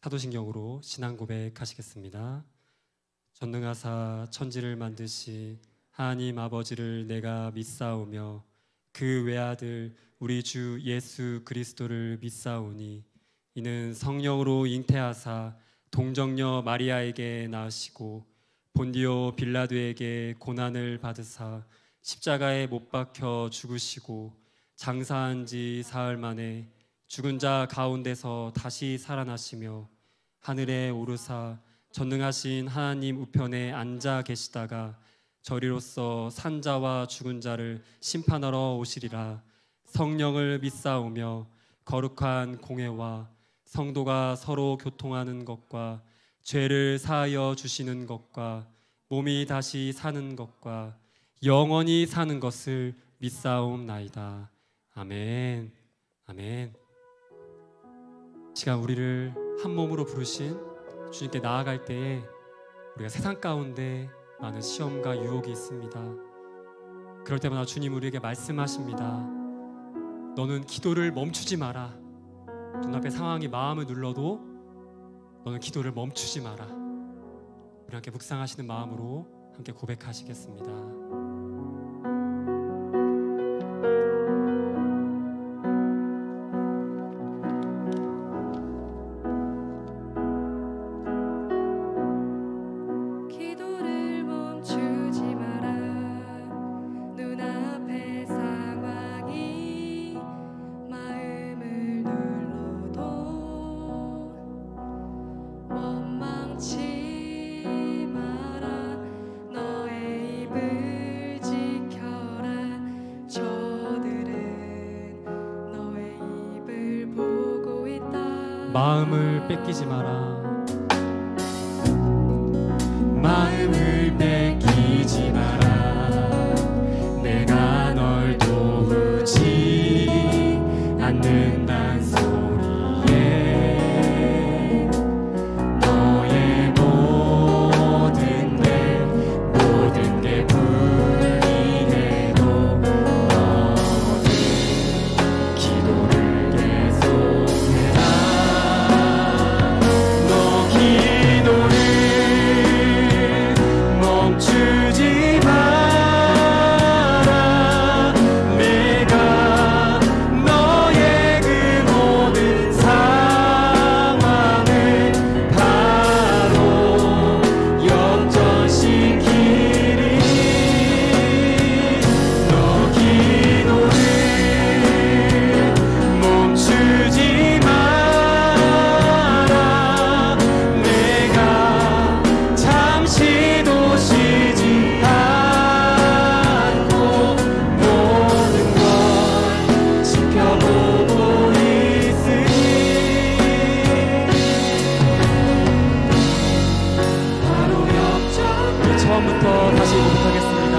사도신경으로 신앙 고백하시겠습니다. 전능하사 천지를 만드신 하나님 아버지를 내가 믿사오며 그 외아들 우리 주 예수 그리스도를 믿사오니 이는 성령으로 잉태하사 동정녀 마리아에게 낳으시고 본디오 빌라도에게 고난을 받으사 십자가에 못 박혀 죽으시고 장사한 지 사흘 만에 죽은 자 가운데서 다시 살아나시며 하늘에 오르사 전능하신 하나님 우편에 앉아 계시다가 저리로서 산자와 죽은 자를 심판하러 오시리라. 성령을 믿사오며 거룩한 공회와 성도가 서로 교통하는 것과 죄를 사하여 주시는 것과 몸이 다시 사는 것과 영원히 사는 것을 믿사옵나이다. 아멘. 아멘. 시간 우리를 한 몸으로 부르신 주님께 나아갈 때에 우리가 세상 가운데 많은 시험과 유혹이 있습니다. 그럴 때마다 주님 우리에게 말씀하십니다. 너는 기도를 멈추지 마라. 눈앞의 상황이 마음을 눌러도 너는 기도를 멈추지 마라. 우리 함께 묵상하시는 마음으로 함께 고백하시겠습니다. 마음을 뺏기지 마라. 마음을 뺏기지 마라. 내가 널 도우지 않는단 소리에 너의 모든 게 불리해도 너는 기도를 계속해라. 멈추지 마라. 내가 너의 그 모든 상황을 바로 역전시키리. 너 기도를 멈추지 마라. 내가 잠시도 쉬지 않고 모든 걸 지켜보고 있으니 바로 역전. 우리 처음부터 다시 고백하겠습니다.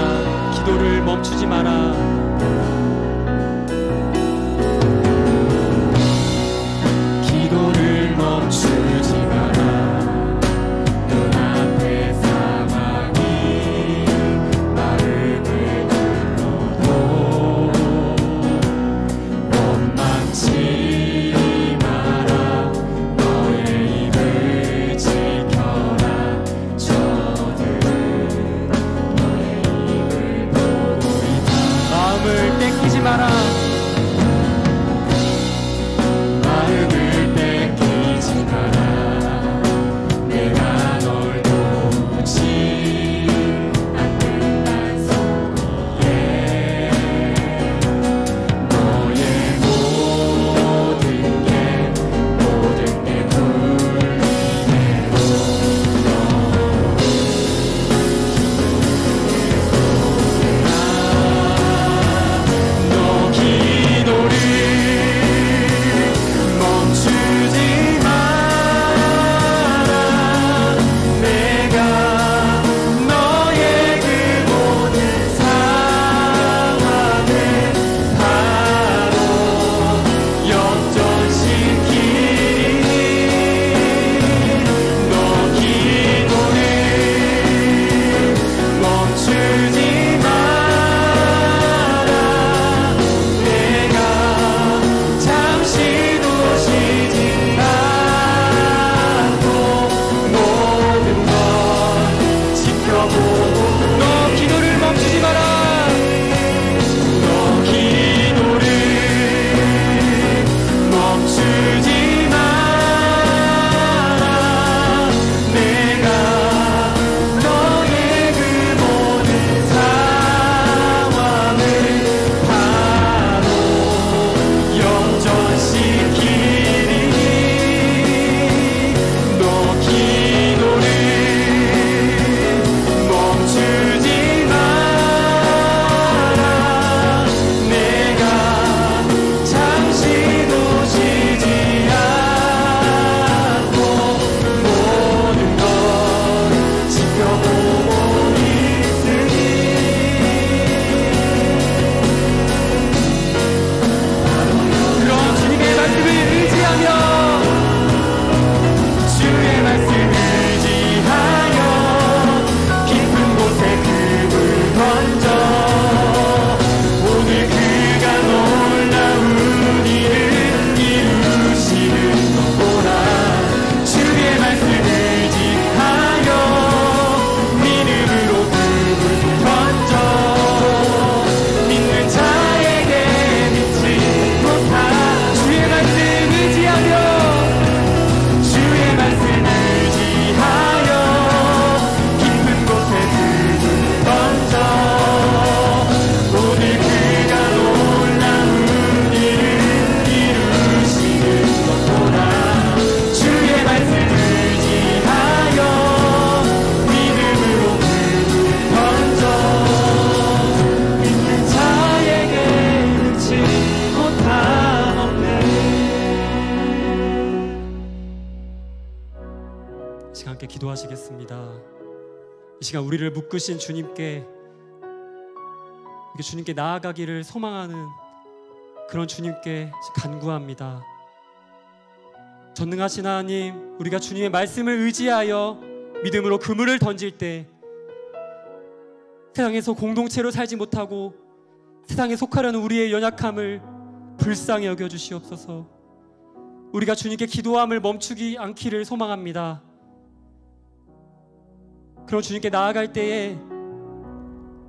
기도를 멈추지 마라. 기도를 멈추지 마라. 눈앞의 상황이 마음을 눌러도 원망치 마라. 너의 입을 지켜라. 저들은 너의 입을 보고 있다. 이 시간 함께 기도하시겠습니다. 이 시간 우리를 묶으신 주님께, 이렇게 주님께 나아가기를 소망하는 그런 주님께 간구합니다. 전능하신 하나님, 우리가 주님의 말씀을 의지하여 믿음으로 그물을 던질 때 세상에서 공동체로 살지 못하고 세상에 속하려는 우리의 연약함을 불쌍히 여겨주시옵소서. 우리가 주님께 기도함을 멈추지 않기를 소망합니다. 그런 주님께 나아갈 때에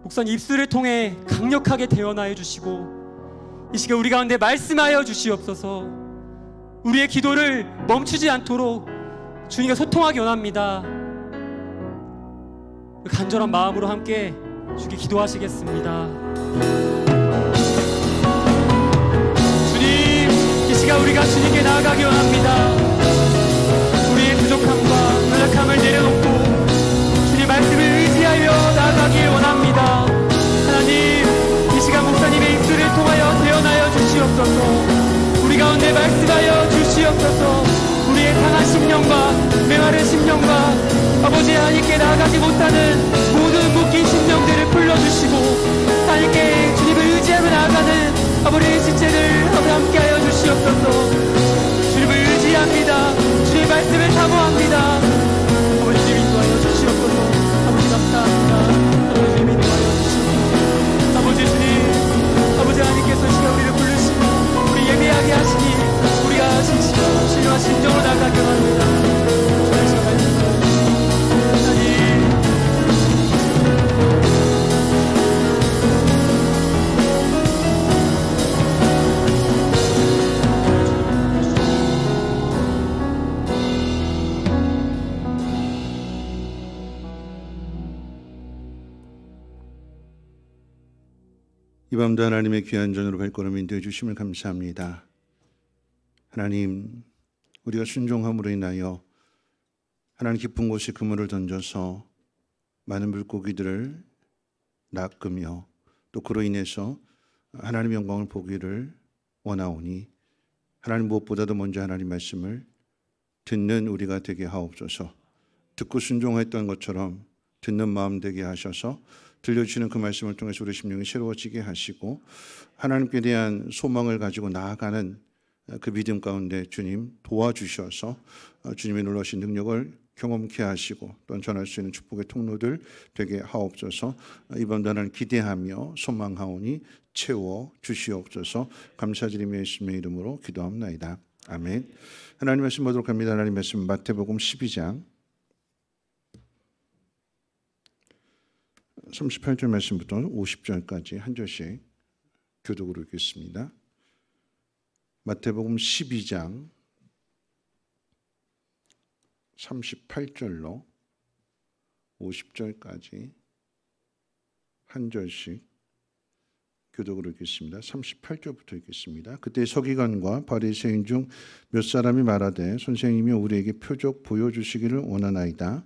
목사님 입술을 통해 강력하게 대언하여 주시고 이 시간 우리 가운데 말씀하여 주시옵소서. 우리의 기도를 멈추지 않도록 주님과 소통하기 원합니다. 간절한 마음으로 함께 주께 기도하시겠습니다. 주님, 이 시간 우리가 주님께 나아가기 원합니다. 우리의 부족함과 연약함을 내려놓고 주님 말씀을 의지하여 나아가길 원합니다. 하나님, 이 시간 목사님의 입술을 통하여 대언하여 주시옵소서. 우리 가운데 말씀하여 주시옵소서. 우리의 상한 심령과 메마른 심령과 아버지 하나님께 나아가지 못하는 모든 묶인 심령들을 풀어주시고 하나님께 주님을 의지하며 나아가는 아버지의 지체를 함께하여 주시옵소서. 주님을 의지합니다. 주님의 말씀을 사모합니다. 아버지 주님 인도하여 주시옵소서. 아버지 감사합니다. 아버지 주님 인도하여 주시옵소서. 아버지 주님, 아버지 하나님께서 시간 우리를 부르시고 우리 예배하게 하시니 우리가 진실과 진정으로 나아가기 원합니다. 주의 시간 말씀 이 밤도 하나님의 귀한 전으로 발걸음 인도해 주심을 감사합니다. 하나님, 우리가 순종함으로 인하여 하나님 깊은 곳에 그물을 던져서 많은 물고기들을 낚으며 또 그로 인해서 하나님의 영광을 보기를 원하오니 하나님 무엇보다도 먼저 하나님 말씀을 듣는 우리가 되게 하옵소서. 듣고 순종했던 것처럼 듣는 마음 되게 하셔서 들려주시는 그 말씀을 통해서 우리 심령이 새로워지게 하시고 하나님께 대한 소망을 가지고 나아가는 그 믿음 가운데 주님 도와주셔서 주님의 놀라신 능력을 경험케 하시고 또한 전할 수 있는 축복의 통로들 되게 하옵소서. 이번도 하나님 기대하며 소망하오니 채워 주시옵소서. 감사드리며 예수님의 이름으로 기도합나이다. 아멘. 하나님 말씀 보도록 합니다. 하나님 말씀 마태복음 12장 38절 말씀부터 50절까지 한 절씩 교독으로 읽겠습니다. 마태복음 12장 38절로 50절까지 한 절씩 교독으로 읽겠습니다. 38절부터 읽겠습니다. 그때 서기관과 바리새인 중 몇 사람이 말하되 선생님이 우리에게 표적 보여주시기를 원하나이다.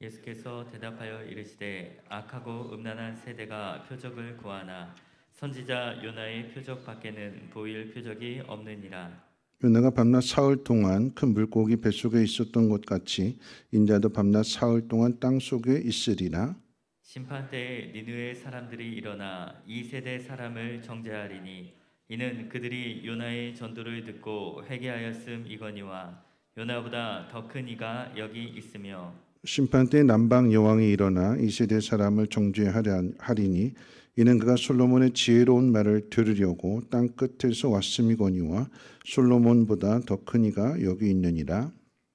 예수께서 대답하여 이르시되 악하고 음란한 세대가 표적을 구하나 선지자 요나의 표적 밖에는 보일 표적이 없느니라. 요나가 밤낮 사흘 동안 큰 물고기 뱃속에 있었던 것 같이 인자도 밤낮 사흘 동안 땅 속에 있으리라. 심판때에 니느웨 사람들이 일어나 이 세대 사람을 정죄하리니 이는 그들이 요나의 전도를 듣고 회개하였음이거니와 요나보다 더 큰 이가 여기 있으며 심판때 남방 여왕이 일어나 이 세대 사람을 정죄하리니 이는 그가 솔로몬의 지혜로운 말을 들으려고 땅 끝에서 왔음이거니와 솔로몬보다 더 큰 이가 여기 있느니라.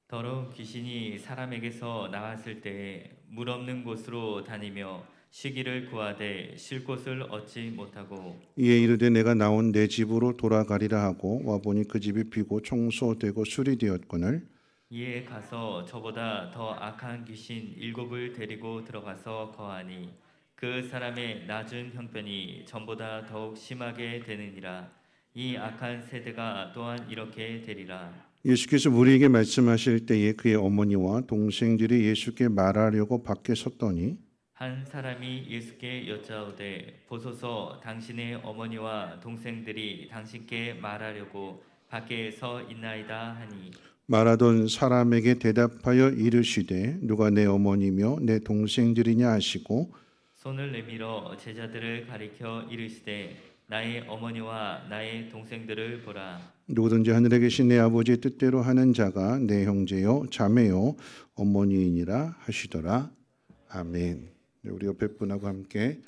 더러운 귀신이 사람에게서 나왔을 때에 물 없는 곳으로 다니며 쉬기를 구하되 쉴 곳을 얻지 못하고 이에 이르되 내가 나온 내 집으로 돌아가리라 하고 와보니 그 집이 비고 청소되고 수리되었거늘 이에 가서 저보다 더 악한 귀신 7을 데리고 들어가서 거하니 그 사람의 낮은 형편이 전보다 더욱 심하게 되느니라. 이 악한 세대가 또한 이렇게 되리라. 예수께서 우리에게 말씀하실 때에 그의 어머니와 동생들이 예수께 말하려고 밖에 섰더니 한 사람이 예수께 여짜오되 보소서 당신의 어머니와 동생들이 당신께 말하려고 밖에 서 있나이다 하니 말하던 사람에게 대답하여 이르시되 누가 내 어머니며 내 동생들이냐 하시고 손을 내밀어 제자들을 가리켜 이르시되 나의 어머니와 나의 동생들을 보라. 누구든지 하늘에 계신 내 아버지의 뜻대로 하는 자가 내 형제요 자매요 어머니이니라 하시더라. 아멘. 우리 옆에 분하고 함께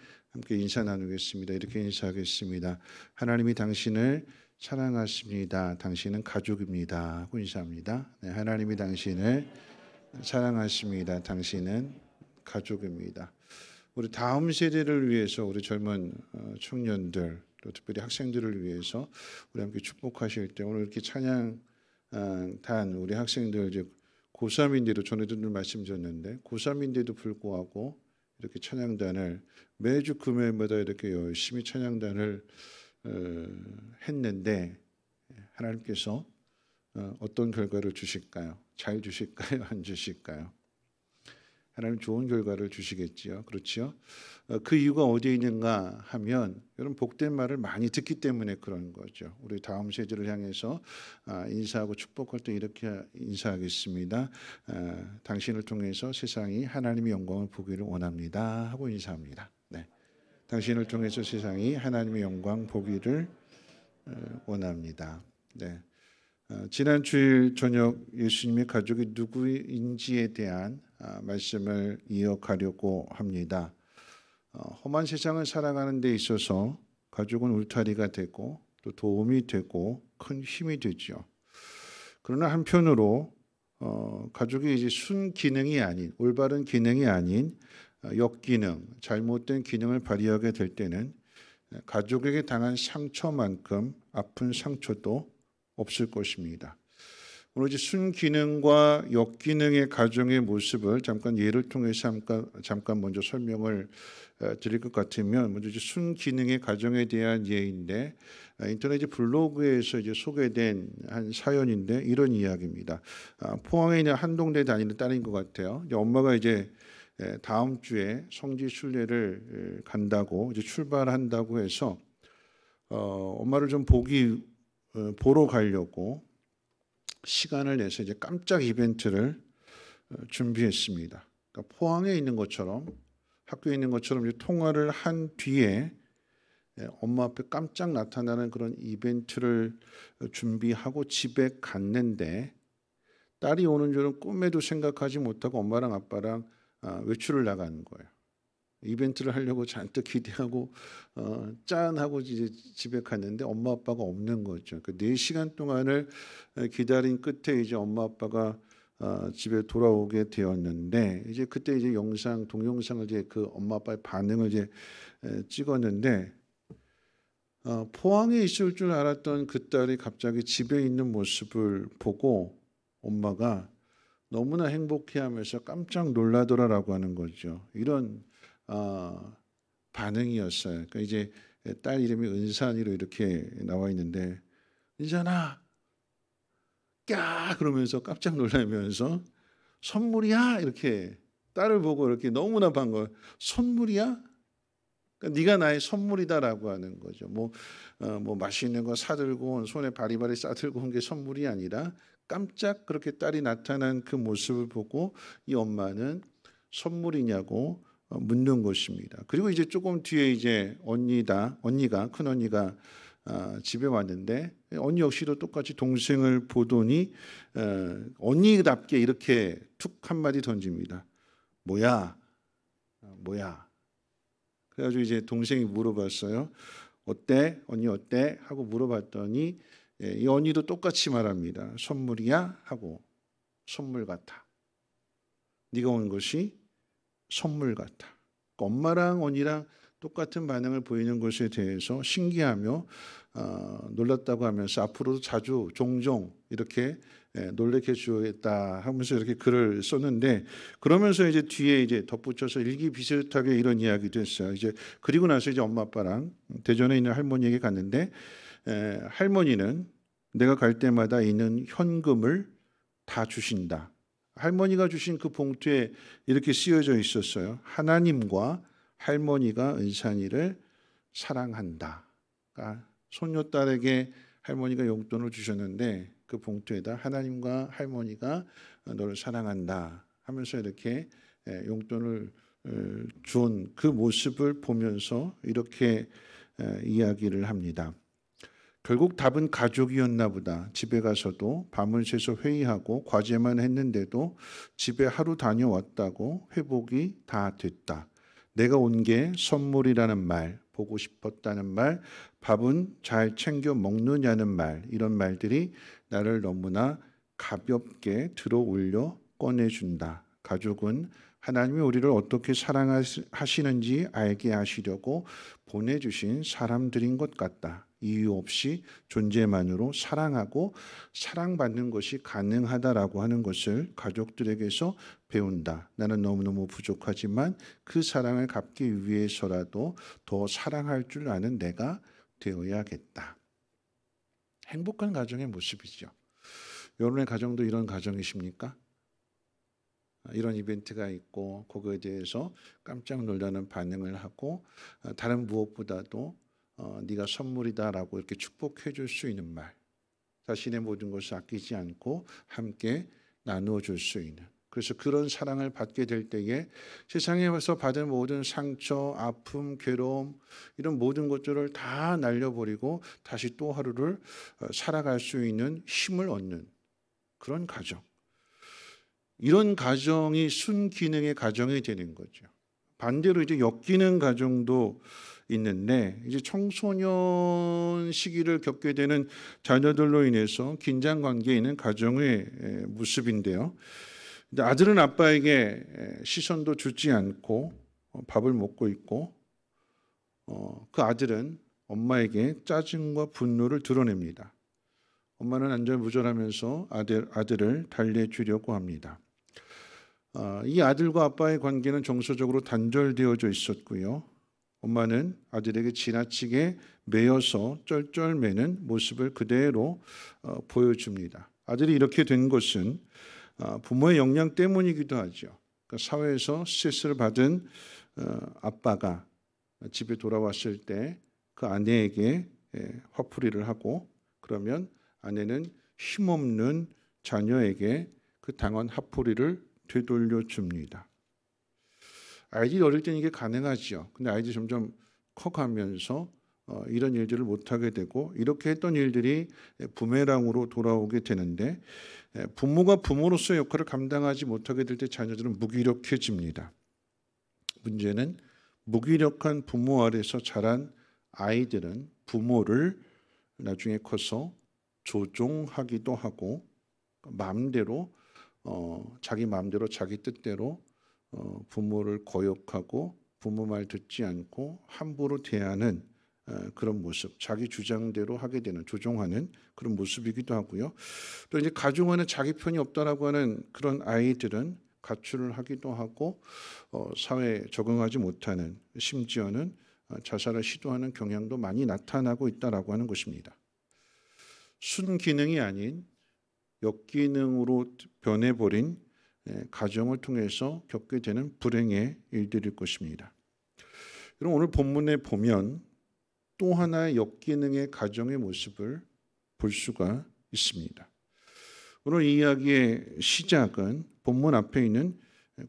인사 나누겠습니다. 이렇게 인사하겠습니다. 하나님이 당신을 사랑하십니다. 당신은 가족입니다. 하고 인사합니다. 네, 하나님이 당신을 사랑하십니다. 당신은 가족입니다. 우리 다음 세대를 위해서 우리 젊은 청년들 또 특별히 학생들을 위해서 우리 함께 축복하실 때 오늘 이렇게 찬양 단 우리 학생들 이제 고3인데도 전에도 말씀드렸는데 고3인데도 불구하고 이렇게 찬양단을 매주 금요일마다 이렇게 열심히 찬양단을 했는데 하나님께서 어떤 결과를 주실까요? 잘 주실까요? 안 주실까요? 하나님 좋은 결과를 주시겠지요. 그렇죠? 그 이유가 어디에 있는가 하면 여러분 복된 말을 많이 듣기 때문에 그런 거죠. 우리 다음 세대를 향해서 인사하고 축복할 때 이렇게 인사하겠습니다. 당신을 통해서 세상이 하나님의 영광을 보기를 원합니다. 하고 인사합니다. 네. 당신을 통해서 세상이 하나님의 영광 보기를 원합니다. 네. 지난 주일 저녁 예수님의 가족이 누구인지에 대한 말씀을 이어가려고 합니다. 험한 세상을 살아가는 데 있어서 가족은 울타리가 되고 또 도움이 되고 큰 힘이 되죠. 그러나 한편으로 가족이 이제 순기능이 아닌 올바른 기능이 아닌 역기능, 잘못된 기능을 발휘하게 될 때는 가족에게 당한 상처만큼 아픈 상처도 없을 것입니다. 오늘 이제 순기능과 역기능의 가정의 모습을 잠깐 예를 통해서 잠깐 먼저 설명을 드릴 것 같으면 먼저 이제 순기능의 가정에 대한 예인데 인터넷 블로그에서 이제 소개된 한 사연인데 이런 이야기입니다. 포항에 있는 한동대 다니는 딸인 것 같아요. 이제 엄마가 이제 다음 주에 성지 순례를 간다고 이제 출발한다고 해서 엄마를 좀 보러 가려고 시간을 내서 이제 깜짝 이벤트를 준비했습니다. 그러니까 포항에 있는 것처럼 학교에 있는 것처럼 이제 통화를 한 뒤에 엄마 앞에 깜짝 나타나는 그런 이벤트를 준비하고 집에 갔는데 딸이 오는 줄은 꿈에도 생각하지 못하고 엄마랑 아빠랑 외출을 나가는 거예요. 이벤트를 하려고 잔뜩 기대하고 짠하고 이제 집에 갔는데 엄마 아빠가 없는 거죠. 그 4시간 동안을 기다린 끝에 이제 엄마 아빠가 집에 돌아오게 되었는데 이제 그때 이제 동영상을 이제 그 엄마 아빠의 반응을 이제 찍었는데 포항에 있을 줄 알았던 그 딸이 갑자기 집에 있는 모습을 보고 엄마가 너무나 행복해하면서 깜짝 놀라더라라고 하는 거죠. 이런 반응이었어요. 그러니까 이제 딸 이름이 은산이로 이렇게 나와 있는데 은산아, 까 그러면서 깜짝 놀라면서 선물이야 이렇게 딸을 보고 이렇게 너무나 반가워. 선물이야? 그러니까 네가 나의 선물이다라고 하는 거죠. 뭐 맛있는 거 사들고 손에 바리바리 싸들고 온 게 선물이 아니라 깜짝 그렇게 딸이 나타난 그 모습을 보고 이 엄마는 선물이냐고 묻는 것입니다. 그리고 이제 조금 뒤에 이제 큰 언니가 집에 왔는데 언니 역시도 똑같이 동생을 보더니 언니답게 이렇게 툭 한마디 던집니다. 뭐야? 그래가지고 이제 동생이 물어봤어요. 어때? 언니 어때? 하고 물어봤더니 이 언니도 똑같이 말합니다. 선물이야? 하고 선물 같아. 네가 온 것이 선물 같아. 엄마랑 언니랑 똑같은 반응을 보이는 것에 대해서 신기하며 놀랐다고 하면서 앞으로도 자주 종종 이렇게 놀래켜 주겠다 하면서 이렇게 글을 썼는데 그러면서 이제 뒤에 이제 덧붙여서 일기 비슷하게 이런 이야기도 했어요. 이제 그리고 나서 이제 엄마 아빠랑 대전에 있는 할머니에게 갔는데 할머니는 내가 갈 때마다 있는 현금을 다 주신다. 할머니가 주신 그 봉투에 이렇게 쓰여져 있었어요. 하나님과 할머니가 은산이를 사랑한다. 그러니까 손녀딸에게 할머니가 용돈을 주셨는데 그 봉투에다 하나님과 할머니가 너를 사랑한다 하면서 이렇게 용돈을 준 그 모습을 보면서 이렇게 이야기를 합니다. 결국 답은 가족이었나 보다. 집에 가서도 밤을 새서 회의하고 과제만 했는데도 집에 하루 다녀왔다고 회복이 다 됐다. 내가 온 게 선물이라는 말, 보고 싶었다는 말, 밥은 잘 챙겨 먹느냐는 말, 이런 말들이 나를 너무나 가볍게 들어 올려 꺼내준다. 가족은 하나님이 우리를 어떻게 사랑하시는지 알게 하시려고 보내주신 사람들인 것 같다. 이유 없이 존재만으로 사랑하고 사랑받는 것이 가능하다라고 하는 것을 가족들에게서 배운다. 나는 너무너무 부족하지만 그 사랑을 갚기 위해서라도 더 사랑할 줄 아는 내가 되어야겠다. 행복한 가정의 모습이죠. 여러분의 가정도 이런 가정이십니까? 이런 이벤트가 있고 그거에 대해서 깜짝 놀라는 반응을 하고 다른 무엇보다도 네가 선물이다라고 이렇게 축복해 줄 수 있는 말, 자신의 모든 것을 아끼지 않고 함께 나누어 줄 수 있는, 그래서 그런 사랑을 받게 될 때에 세상에서 받은 모든 상처, 아픔, 괴로움 이런 모든 것들을 다 날려버리고 다시 또 하루를 살아갈 수 있는 힘을 얻는 그런 가정, 이런 가정이 순기능의 가정이 되는 거죠. 반대로 이제 역기능 가정도 있는데, 이제 청소년 시기를 겪게 되는 자녀들로 인해서 긴장 관계에 있는 가정의 모습인데요. 아들은 아빠에게 시선도 주지 않고 밥을 먹고 있고, 그 아들은 엄마에게 짜증과 분노를 드러냅니다. 엄마는 안절부절하면서 아들을 달래주려고 합니다. 이 아들과 아빠의 관계는 정서적으로 단절되어져 있었고요. 엄마는 아들에게 지나치게 매여서 쩔쩔매는 모습을 그대로 보여줍니다. 아들이 이렇게 된 것은 부모의 영향 때문이기도 하죠. 그러니까 사회에서 스트레스를 받은 아빠가 집에 돌아왔을 때 그 아내에게 화풀이를 하고, 그러면 아내는 힘없는 자녀에게 그 당한 화풀이를 되돌려 줍니다. 아이들이 어릴 때는 이게 가능하죠. 근데 아이들이 점점 커가면서 이런 일들을 못하게 되고, 이렇게 했던 일들이 부메랑으로 돌아오게 되는데, 부모가 부모로서의 역할을 감당하지 못하게 될 때 자녀들은 무기력해집니다. 문제는 무기력한 부모 아래서 자란 아이들은 부모를 나중에 커서 조종하기도 하고, 마음대로 자기 마음대로 자기 뜻대로 부모를 거역하고 부모 말 듣지 않고 함부로 대하는 그런 모습, 자기 주장대로 하게 되는, 조종하는 그런 모습이기도 하고요. 또 이제 가정 안에 자기 편이 없다라고 하는 그런 아이들은 가출을 하기도 하고 사회에 적응하지 못하는, 심지어는 자살을 시도하는 경향도 많이 나타나고 있다라고 하는 것입니다. 순기능이 아닌 역기능으로 변해버린 가정을 통해서 겪게 되는 불행의 일들일 것입니다. 여러분, 오늘 본문에 보면 또 하나의 역기능의 가정의 모습을 볼 수가 있습니다. 오늘 이 이야기의 시작은 본문 앞에 있는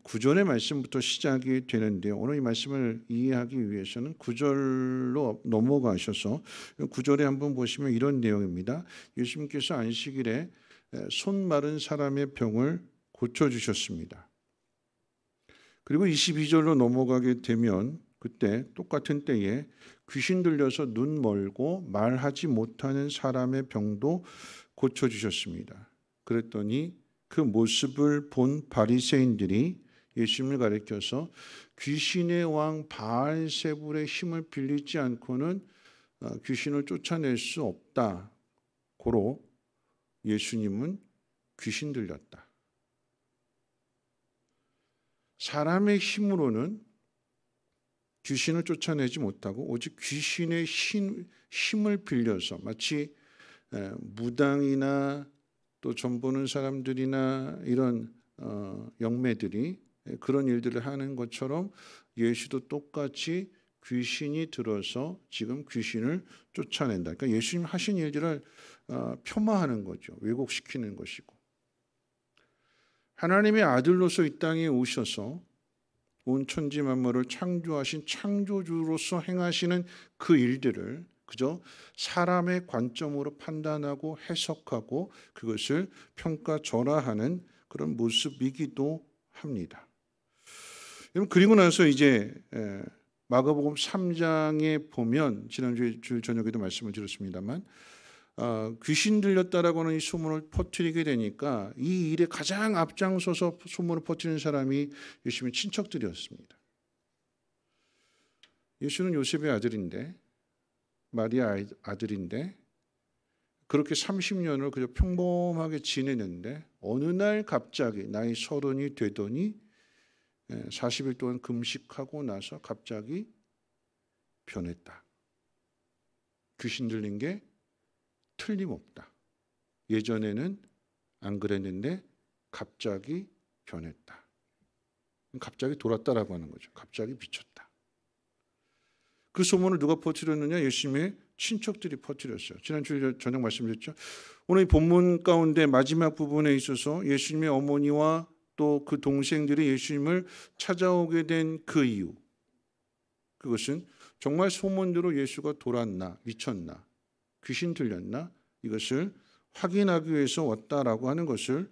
9절의 말씀부터 시작이 되는데요. 오늘 이 말씀을 이해하기 위해서는 9절로 넘어가셔서 9절에 한번 보시면 이런 내용입니다. 예수님께서 안식일에 손 마른 사람의 병을 고쳐주셨습니다. 그리고 22절로 넘어가게 되면 그때 똑같은 때에 귀신 들려서 눈 멀고 말하지 못하는 사람의 병도 고쳐주셨습니다. 그랬더니 그 모습을 본 바리새인들이 예수님을 가리켜서 귀신의 왕 바알세불의 힘을 빌리지 않고는 귀신을 쫓아낼 수 없다. 고로 예수님은 귀신 들렸다. 사람의 힘으로는 귀신을 쫓아내지 못하고 오직 귀신의 힘을 빌려서, 마치 무당이나 또 점보는 사람들이나 이런 영매들이 그런 일들을 하는 것처럼 예수도 똑같이 귀신이 들어서 지금 귀신을 쫓아낸다. 그러니까 예수님 하신 일들을 폄하하는 거죠. 왜곡시키는 것이고. 하나님의 아들로서 이 땅에 오셔서 온 천지 만물을 창조하신 창조주로서 행하시는 그 일들을 그저 사람의 관점으로 판단하고 해석하고 그것을 평가절하하는 그런 모습이기도 합니다. 그리고 나서 이제 마가복음 3장에 보면 지난주에 주일 저녁에도 말씀을 드렸습니다만 귀신 들렸다라고 하는 이 소문을 퍼뜨리게 되니까 이 일에 가장 앞장서서 소문을 퍼뜨리는 사람이 예수님의 친척들이었습니다. 예수는 요셉의 아들인데 마리아 아들인데 그렇게 30년을 그저 평범하게 지내는데 어느 날 갑자기 나이 30이 되더니 40일 동안 금식하고 나서 갑자기 변했다. 귀신 들린 게 틀림없다. 예전에는 안 그랬는데 갑자기 변했다. 갑자기 돌았다라고 하는 거죠. 갑자기 미쳤다. 그 소문을 누가 퍼뜨렸느냐? 예수님의 친척들이 퍼뜨렸어요. 지난주에 저녁 말씀드렸죠. 오늘 이 본문 가운데 마지막 부분에 있어서 예수님의 어머니와 또 그 동생들이 예수님을 찾아오게 된 그 이유, 그것은 정말 소문대로 예수가 돌았나, 미쳤나, 귀신 들렸나, 이것을 확인하기 위해서 왔다라고 하는 것을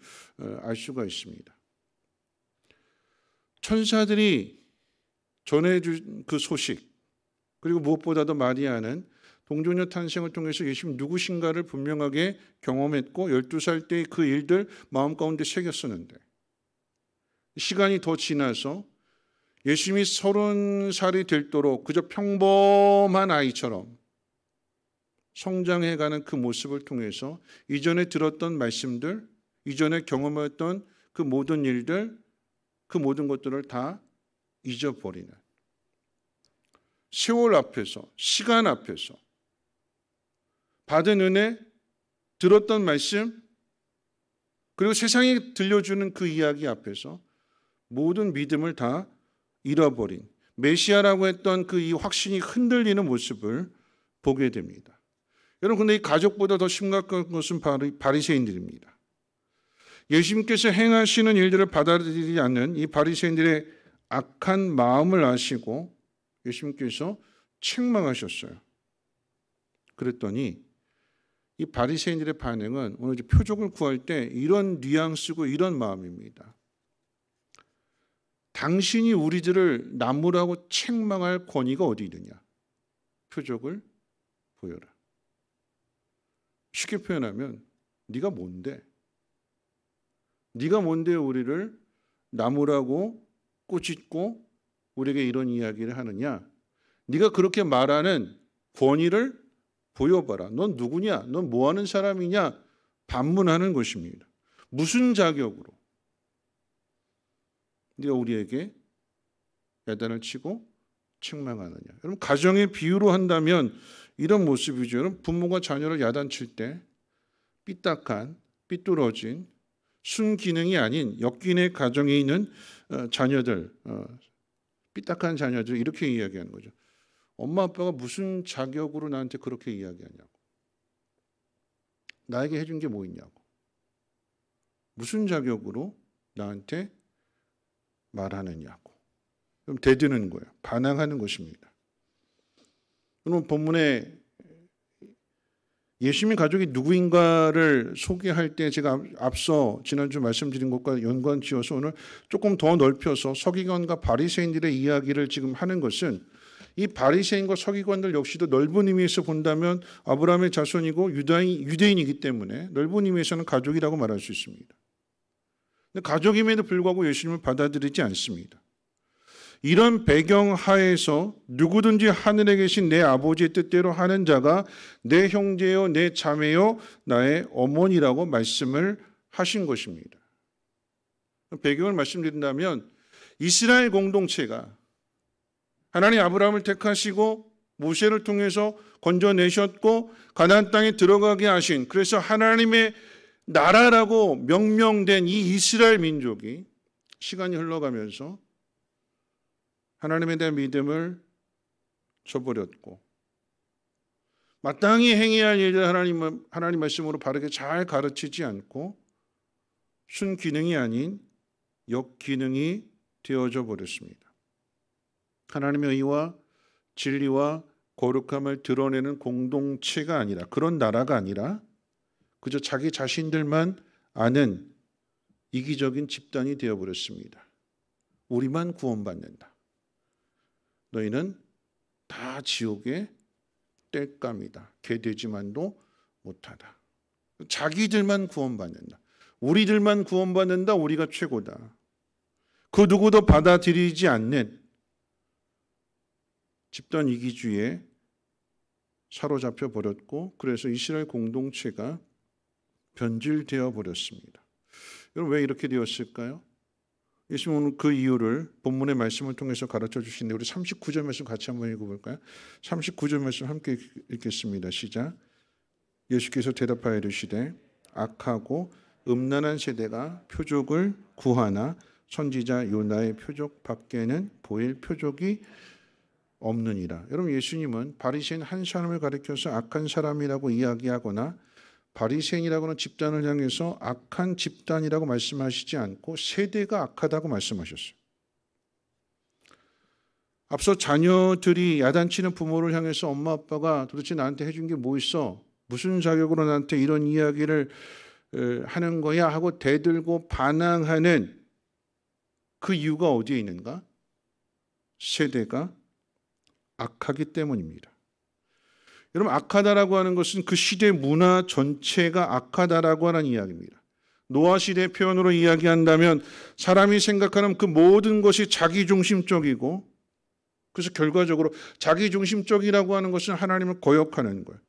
알 수가 있습니다. 천사들이 전해준 그 소식, 그리고 무엇보다도 마리아는 동정녀 탄생을 통해서 예수님 누구신가를 분명하게 경험했고 12살 때의 그 일들 마음 가운데 새겼었는데 시간이 더 지나서 예수님이 30살이 되도록 그저 평범한 아이처럼 성장해가는 그 모습을 통해서 이전에 들었던 말씀들, 이전에 경험했던 그 모든 일들, 그 모든 것들을 다 잊어버리는 세월 앞에서, 시간 앞에서 받은 은혜, 들었던 말씀, 그리고 세상이 들려주는 그 이야기 앞에서 모든 믿음을 다 잃어버린 메시아라고 했던 그 이 확신이 흔들리는 모습을 보게 됩니다. 여러분, 근데 이 가족보다 더 심각한 것은 바리새인들입니다. 예수님께서 행하시는 일들을 받아들이지 않는 이 바리새인들의 악한 마음을 아시고 예수님께서 책망하셨어요. 그랬더니 이 바리새인들의 반응은 오늘 표적을 구할 때 이런 뉘앙스고 이런 마음입니다. 당신이 우리들을 나무라고 책망할 권위가 어디 있느냐? 표적을 보여라. 쉽게 표현하면 네가 뭔데? 네가 뭔데 우리를 나무라고 꾸짖고 우리에게 이런 이야기를 하느냐? 네가 그렇게 말하는 권위를 보여봐라. 넌 누구냐? 넌 뭐하는 사람이냐? 반문하는 것입니다. 무슨 자격으로 네가 우리에게 야단을 치고 책망하느냐? 여러분, 가정의 비유로 한다면 이런 모습이죠. 여러분, 부모가 자녀를 야단칠 때 삐딱한, 삐뚤어진 순기능이 아닌 역기능의 가정에 있는 자녀들, 삐딱한 자녀들 이렇게 이야기하는 거죠. 엄마 아빠가 무슨 자격으로 나한테 그렇게 이야기하냐고. 나에게 해준 게 뭐 있냐고. 무슨 자격으로 나한테 말하느냐고. 그럼 대드는 거예요. 반항하는 것입니다. 그럼 본문에 예수님의 가족이 누구인가를 소개할 때 제가 앞서 지난주 말씀드린 것과 연관지어서 오늘 조금 더 넓혀서 서기관과 바리새인들의 이야기를 지금 하는 것은 이 바리새인과 서기관들 역시도 넓은 의미에서 본다면 아브라함의 자손이고 유대인이기 때문에 넓은 의미에서는 가족이라고 말할 수 있습니다. 근데 가족임에도 불구하고 예수님을 받아들이지 않습니다. 이런 배경 하에서 누구든지 하늘에 계신 내 아버지의 뜻대로 하는 자가 내 형제요 내 자매요 나의 어머니라고 말씀을 하신 것입니다. 배경을 말씀드린다면 이스라엘 공동체가 하나님 아브라함을 택하시고 모세를 통해서 건져내셨고 가나안 땅에 들어가게 하신, 그래서 하나님의 나라라고 명명된 이 이스라엘 민족이 시간이 흘러가면서 하나님에 대한 믿음을 쳐버렸고 마땅히 행해야 할 일을 하나님 말씀으로 바르게 잘 가르치지 않고 순기능이 아닌 역기능이 되어져 버렸습니다. 하나님의 의와 진리와 거룩함을 드러내는 공동체가 아니라, 그런 나라가 아니라 그저 자기 자신들만 아는 이기적인 집단이 되어버렸습니다. 우리만 구원받는다. 너희는 다 지옥의 땔감이다. 개되지만도 못하다. 자기들만 구원받는다. 우리들만 구원받는다. 우리가 최고다. 그 누구도 받아들이지 않는 집단 이기주의에 사로잡혀 버렸고, 그래서 이스라엘 공동체가 변질되어 버렸습니다. 여러분, 왜 이렇게 되었을까요? 예수님은 오늘 그 이유를 본문의 말씀을 통해서 가르쳐 주시는데, 우리 39절 말씀 같이 한번 읽어볼까요? 39절 말씀 함께 읽겠습니다. 시작. 예수께서 대답하여 이르시되 악하고 음란한 세대가 표적을 구하나 선지자 요나의 표적 밖에는 보일 표적이 없느니라. 여러분, 예수님은 바리새인 한 사람을 가리켜서 악한 사람이라고 이야기하거나 바리새인이라고 하는 집단을 향해서 악한 집단이라고 말씀하시지 않고 세대가 악하다고 말씀하셨어요. 앞서 자녀들이 야단치는 부모를 향해서 엄마 아빠가 도대체 나한테 해준 게 뭐 있어? 무슨 자격으로 나한테 이런 이야기를 하는 거야? 하고 대들고 반항하는 그 이유가 어디에 있는가? 세대가 악하기 때문입니다. 여러분, 악하다라고 하는 것은 그 시대 문화 전체가 악하다라고 하는 이야기입니다. 노아 시대 표현으로 이야기한다면 사람이 생각하는 그 모든 것이 자기중심적이고, 그래서 결과적으로 자기중심적이라고 하는 것은 하나님을 거역하는 거예요.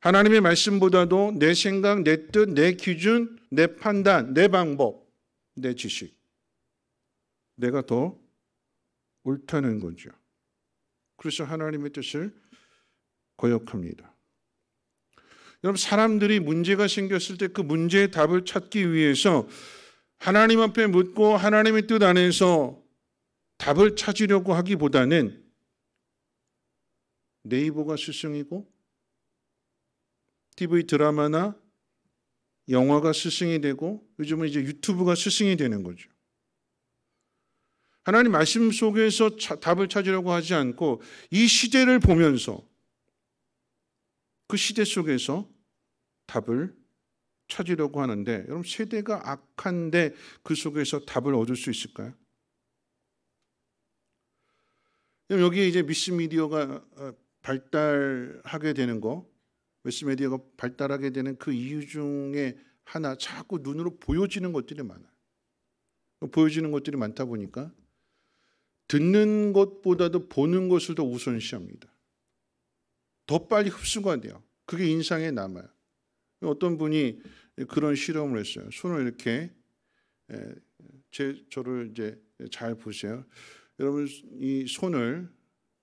하나님의 말씀보다도 내 생각, 내 뜻, 내 기준, 내 판단, 내 방법, 내 지식, 내가 더 옳다는 거죠. 그래서 하나님의 뜻을 거역합니다. 여러분, 사람들이 문제가 생겼을 때 그 문제의 답을 찾기 위해서 하나님 앞에 묻고 하나님의 뜻 안에서 답을 찾으려고 하기보다는 네이버가 스승이고 TV 드라마나 영화가 스승이 되고 요즘은 이제 유튜브가 스승이 되는 거죠. 하나님 말씀 속에서 답을 찾으려고 하지 않고 이 시대를 보면서 그 시대 속에서 답을 찾으려고 하는데, 여러분, 세대가 악한데 그 속에서 답을 얻을 수 있을까요? 여기에 이제 미스미디어가 발달하게 되는 거, 미스미디어가 발달하게 되는 그 이유 중에 하나, 자꾸 눈으로 보여지는 것들이 많아요. 보여지는 것들이 많다 보니까 듣는 것보다도 보는 것을 더 우선시합니다. 더 빨리 흡수가 돼요. 그게 인상에 남아요. 어떤 분이 그런 실험을 했어요. 손을 이렇게, 저를 이제 잘 보세요. 여러분, 이 손을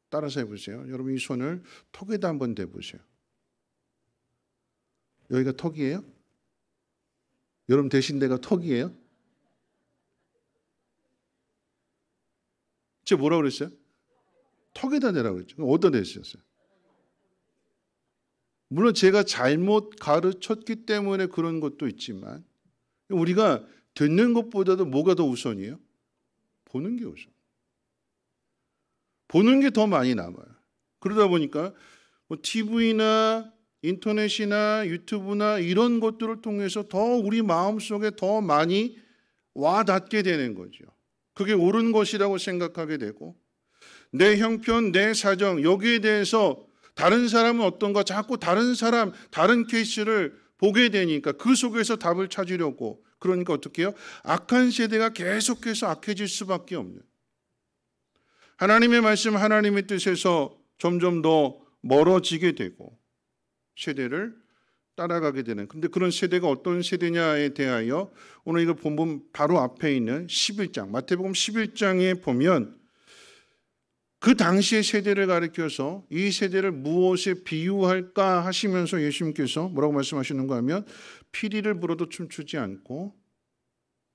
따라서 해보세요. 여러분, 이 손을 턱에다 한번 대보세요. 여기가 턱이에요? 여러분 대신 데가 턱이에요? 제가 뭐라고 그랬어요? 턱에다 대라고 그랬죠. 어디다 대셨어요? 물론 제가 잘못 가르쳤기 때문에 그런 것도 있지만, 우리가 듣는 것보다도 뭐가 더 우선이에요? 보는 게 우선. 보는 게 더 많이 남아요. 그러다 보니까 뭐 TV나 인터넷이나 유튜브나 이런 것들을 통해서 더 우리 마음속에 더 많이 와닿게 되는 거죠. 그게 옳은 것이라고 생각하게 되고, 내 형편, 내 사정, 여기에 대해서 다른 사람은 어떤가 자꾸 다른 사람, 다른 케이스를 보게 되니까 그 속에서 답을 찾으려고, 그러니까 어떻게 해요? 악한 세대가 계속해서 악해질 수밖에 없는, 하나님의 말씀, 하나님의 뜻에서 점점 더 멀어지게 되고 세대를 따라가게 되는, 근데 그런 세대가 어떤 세대냐에 대하여 오늘 이거 본문 바로 앞에 있는 11장, 마태복음 11장에 보면 그 당시의 세대를 가리켜서 이 세대를 무엇에 비유할까 하시면서 예수님께서 뭐라고 말씀하시는가 하면, 피리를 불어도 춤추지 않고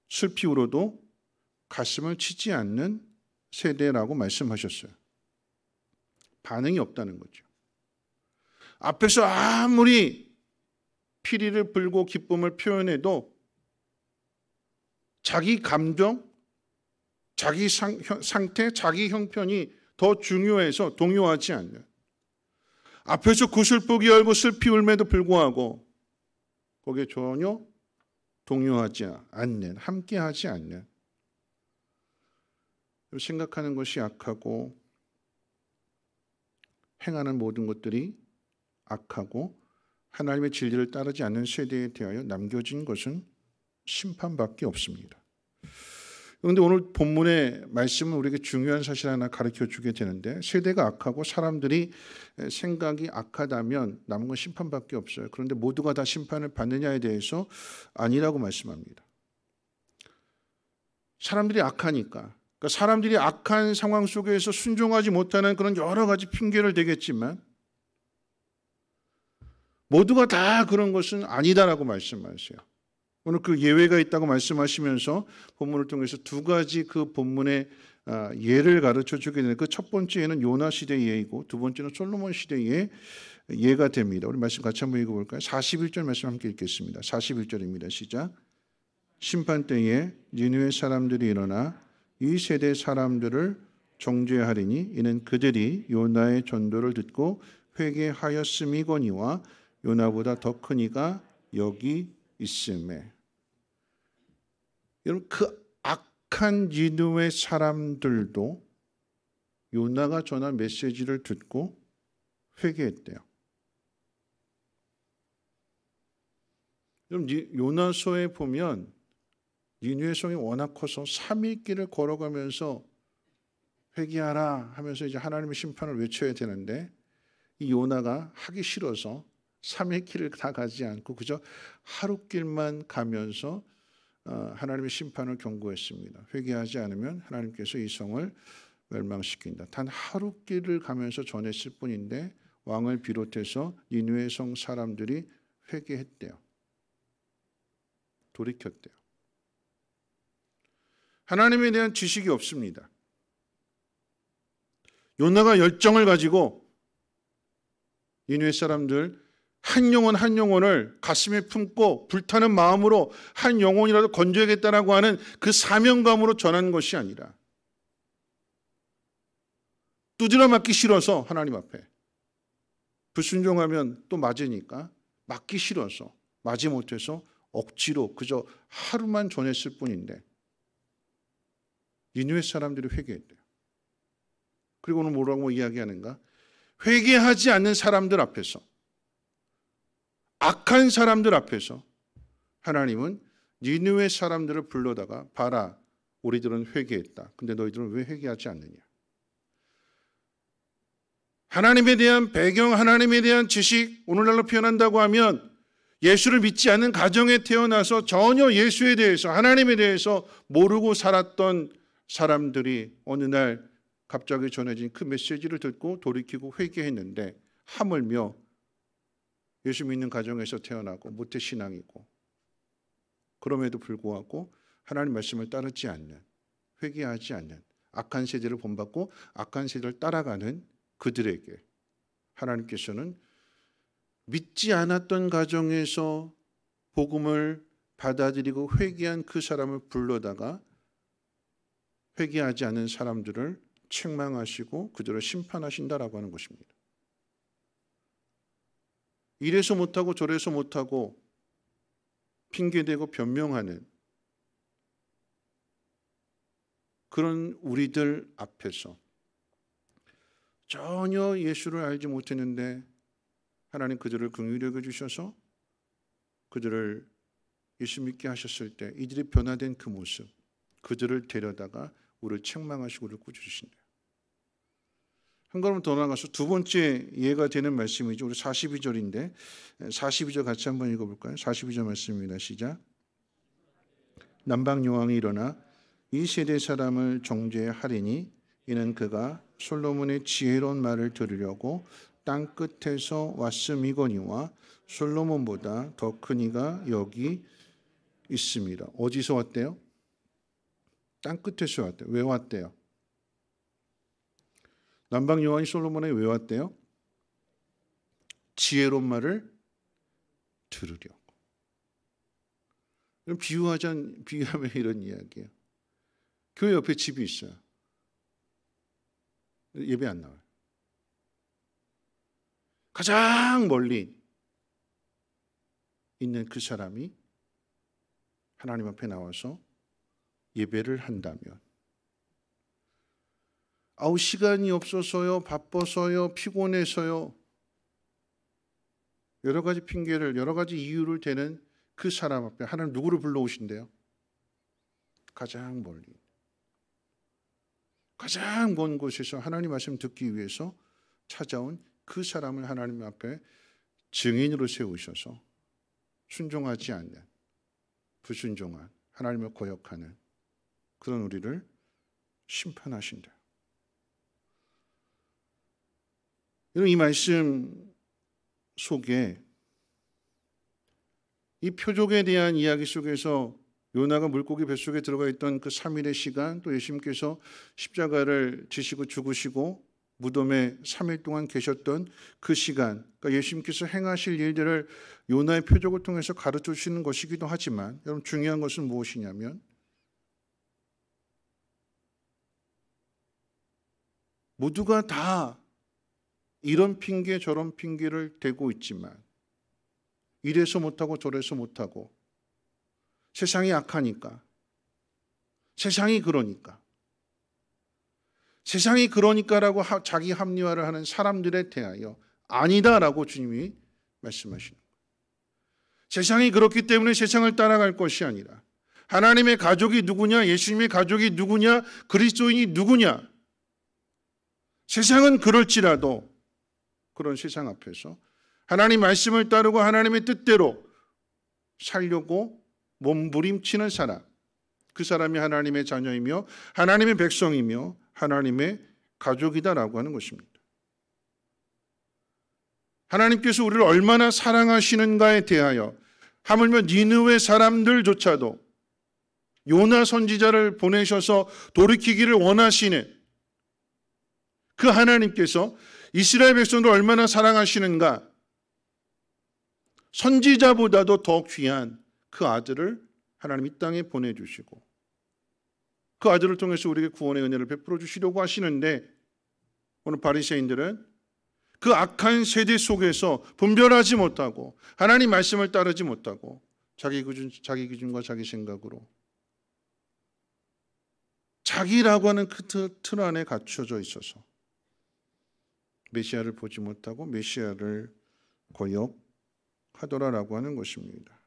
슬피 울어도 가슴을 치지 않는 세대라고 말씀하셨어요. 반응이 없다는 거죠. 앞에서 아무리 피리를 불고 기쁨을 표현해도 자기 감정, 자기 상태, 자기 형편이 더 중요해서 동요하지 않는, 앞에서 구슬프기 열고 슬피 울매도 불구하고 거기에 전혀 동요하지 않는, 함께하지 않는, 생각하는 것이 악하고 행하는 모든 것들이 악하고 하나님의 진리를 따르지 않는 세대에 대하여 남겨진 것은 심판밖에 없습니다. 그런데 오늘 본문의 말씀은 우리에게 중요한 사실 하나 가르쳐 주게 되는데, 세대가 악하고 사람들이 생각이 악하다면 남은 건 심판밖에 없어요. 그런데 모두가 다 심판을 받느냐에 대해서 아니라고 말씀합니다. 사람들이 악하니까, 그러니까 사람들이 악한 상황 속에서 순종하지 못하는 그런 여러 가지 핑계를 대겠지만 모두가 다 그런 것은 아니다라고 말씀하세요. 오늘 그 예외가 있다고 말씀하시면서 본문을 통해서 두 가지 그 본문의 예를 가르쳐 주게 되는, 그 첫 번째 예는 요나 시대의 예이고 두 번째는 솔로몬 시대의 예가 됩니다. 우리 말씀 같이 한번 읽어볼까요? 41절 말씀 함께 읽겠습니다. 41절입니다. 시작. 심판 때에 니느웨 사람들이 일어나 이 세대 사람들을 정죄하리니 이는 그들이 요나의 전도를 듣고 회개하였음이거니와 요나보다 더 큰 이가 여기 있음에. 여러분, 그 악한 니느웨 사람들도 요나가 전한 메시지를 듣고 회개했대요. 여러분, 요나서에 보면 니느웨 성이 워낙 커서 3일 길을 걸어가면서 회개하라 하면서 이제 하나님의 심판을 외쳐야 되는데, 이 요나가 하기 싫어서 3일 길을 다 가지 않고 그저 하루 길만 가면서 하나님의 심판을 경고했습니다. 회개하지 않으면 하나님께서 이 성을 멸망시킨다. 단 하루 길을 가면서 전했을 뿐인데 왕을 비롯해서 니느웨 성 사람들이 회개했대요. 돌이켰대요. 하나님에 대한 지식이 없습니다. 요나가 열정을 가지고 니느웨 사람들 한 영혼 한 영혼을 가슴에 품고 불타는 마음으로 한 영혼이라도 건져야겠다라고 하는 그 사명감으로 전한 것이 아니라 두드려 맞기 싫어서, 하나님 앞에 불순종하면 또 맞으니까 맞기 싫어서 맞지 못해서 억지로 그저 하루만 전했을 뿐인데 니느웨 사람들이 회개했대요. 그리고 오늘 뭐라고 이야기하는가? 회개하지 않는 사람들 앞에서, 악한 사람들 앞에서 하나님은 니느웨 사람들을 불러다가 봐라, 우리들은 회개했다. 근데 너희들은 왜 회개하지 않느냐? 하나님에 대한 배경, 하나님에 대한 지식, 오늘날로 표현한다고 하면 예수를 믿지 않는 가정에 태어나서 전혀 예수에 대해서, 하나님에 대해서 모르고 살았던 사람들이 어느 날 갑자기 전해진 그 메시지를 듣고 돌이키고 회개했는데, 하물며 예수 믿는 가정에서 태어나고 모태신앙이고 그럼에도 불구하고 하나님 말씀을 따르지 않는, 회개하지 않는 악한 세대를 본받고 악한 세대를 따라가는 그들에게 하나님께서는 믿지 않았던 가정에서 복음을 받아들이고 회개한 그 사람을 불러다가 회개하지 않은 사람들을 책망하시고 그들을 심판하신다라고 하는 것입니다. 이래서 못하고 저래서 못하고 핑계대고 변명하는 그런 우리들 앞에서 전혀 예수를 알지 못했는데 하나님 그들을 긍휼히 여겨주셔서 그들을 예수 믿게 하셨을 때 이들이 변화된 그 모습, 그들을 데려다가 우리를 책망하시고 우리를 꾸짖으신다. 한 걸음 더 나가서 두 번째 예가 되는 말씀이죠. 우리 42절인데 42절 같이 한번 읽어볼까요? 42절 말씀입니다. 시작. 남방요왕이 일어나 이 세대 사람을 정죄하리니 이는 그가 솔로몬의 지혜로운 말을 들으려고 땅 끝에서 왔음이거니와 솔로몬보다 더 큰 이가 여기 있습니다. 어디서 왔대요? 땅 끝에서 왔대요. 왜 왔대요? 남방 여왕이 솔로몬에게 왜 왔대요? 지혜로운 말을 들으려고. 비유하면 이런 이야기예요. 교회 옆에 집이 있어요. 예배 안 나와요. 가장 멀리 있는 그 사람이 하나님 앞에 나와서 예배를 한다면, 아우 시간이 없어서요, 바빠서요, 피곤해서요, 여러 가지 핑계를, 여러 가지 이유를 대는 그 사람 앞에 하나님 누구를 불러오신대요? 가장 멀리, 가장 먼 곳에서 하나님 말씀 듣기 위해서 찾아온 그 사람을 하나님 앞에 증인으로 세우셔서 순종하지 않는, 불순종한, 하나님을 거역하는 그런 우리를 심판하신다. 여러분, 이 말씀 속에, 이 표적에 대한 이야기 속에서 요나가 물고기 뱃속에 들어가 있던 그 3일의 시간, 또 예수님께서 십자가를 지시고 죽으시고 무덤에 3일 동안 계셨던 그 시간, 그러니까 예수님께서 행하실 일들을 요나의 표적을 통해서 가르쳐 주시는 것이기도 하지만, 여러분 중요한 것은 무엇이냐면, 모두가 다 이런 핑계 저런 핑계를 대고 있지만, 이래서 못하고 저래서 못하고, 세상이 악하니까, 세상이 그러니까라고 자기 합리화를 하는 사람들에 대하여 아니다라고 주님이 말씀하시는 거예요. 세상이 그렇기 때문에 세상을 따라갈 것이 아니라, 하나님의 가족이 누구냐, 예수님의 가족이 누구냐, 그리스도인이 누구냐, 세상은 그럴지라도 그런 세상 앞에서 하나님 말씀을 따르고 하나님의 뜻대로 살려고 몸부림치는 사람, 그 사람이 하나님의 자녀이며 하나님의 백성이며 하나님의 가족이다라고 하는 것입니다. 하나님께서 우리를 얼마나 사랑하시는가에 대하여, 하물며 니느웨 사람들조차도 요나 선지자를 보내셔서 돌이키기를 원하시는 그 하나님께서 이스라엘 백성들을 얼마나 사랑하시는가, 선지자보다도 더 귀한 그 아들을 하나님 이 땅에 보내주시고 그 아들을 통해서 우리에게 구원의 은혜를 베풀어 주시려고 하시는데, 오늘 바리새인들은 그 악한 세대 속에서 분별하지 못하고 하나님 말씀을 따르지 못하고 자기 기준과 자기 생각으로 자기라고 하는 그 틀 안에 갖춰져 있어서 메시아를 보지 못하고 메시아를 거역하더라라고 하는 것입니다.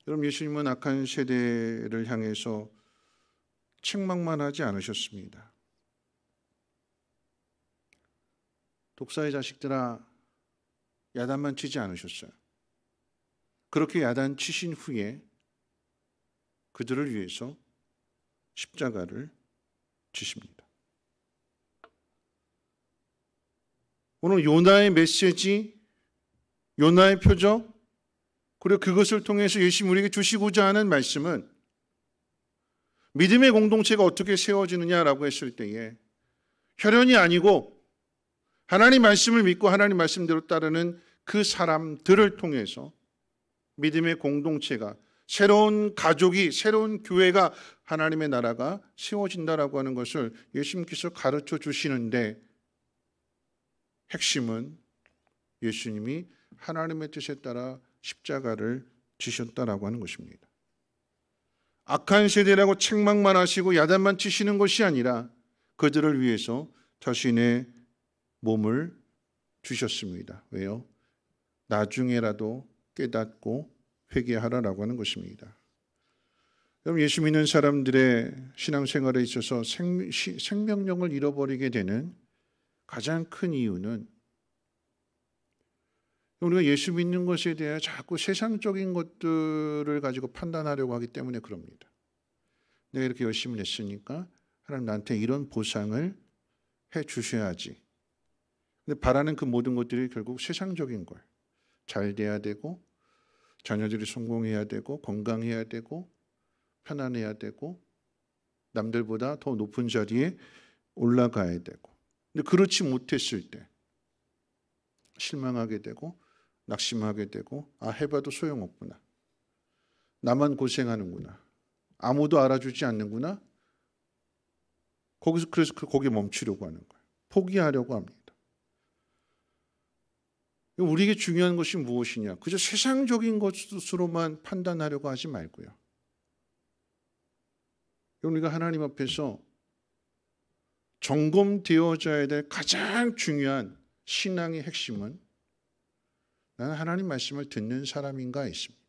여러분, 예수님은 악한 세대를 향해서 책망만 하지 않으셨습니다. 독사의 자식들아, 야단만 치지 않으셨어요. 그렇게 야단 치신 후에 그들을 위해서 십자가를 지십니다. 오늘 요나의 메시지, 요나의 표적, 그리고 그것을 통해서 예수님 우리에게 주시고자 하는 말씀은, 믿음의 공동체가 어떻게 세워지느냐라고 했을 때에 혈연이 아니고 하나님 말씀을 믿고 하나님 말씀대로 따르는 그 사람들을 통해서 믿음의 공동체가, 새로운 가족이, 새로운 교회가, 하나님의 나라가 세워진다라고 하는 것을 예수님께서 가르쳐 주시는데, 핵심은 예수님이 하나님의 뜻에 따라 십자가를 지셨다라고 하는 것입니다. 악한 세대라고 책망만 하시고 야단만 치시는 것이 아니라 그들을 위해서 자신의 몸을 주셨습니다. 왜요? 나중에라도 깨닫고 회개하라라고 하는 것입니다. 여러분, 예수 믿는 사람들의 신앙생활에 있어서 생명력을 잃어버리게 되는 가장 큰 이유는, 우리가 예수 믿는 것에 대해 자꾸 세상적인 것들을 가지고 판단하려고 하기 때문에 그럽니다. 내가 이렇게 열심히 했으니까 하나님 나한테 이런 보상을 해 주셔야지. 근데 바라는 그 모든 것들이 결국 세상적인 걸, 잘 돼야 되고, 자녀들이 성공해야 되고, 건강해야 되고, 편안해야 되고, 남들보다 더 높은 자리에 올라가야 되고, 근데 그렇지 못했을 때 실망하게 되고 낙심하게 되고, 아, 해봐도 소용없구나, 나만 고생하는구나, 아무도 알아주지 않는구나, 그래서 거기에 멈추려고 하는 거예요. 포기하려고 합니다. 우리에게 중요한 것이 무엇이냐? 그저 세상적인 것으로만 판단하려고 하지 말고요. 우리가 하나님 앞에서 점검되어져야 될 가장 중요한 신앙의 핵심은, 나는 하나님 말씀을 듣는 사람인가 있습니다.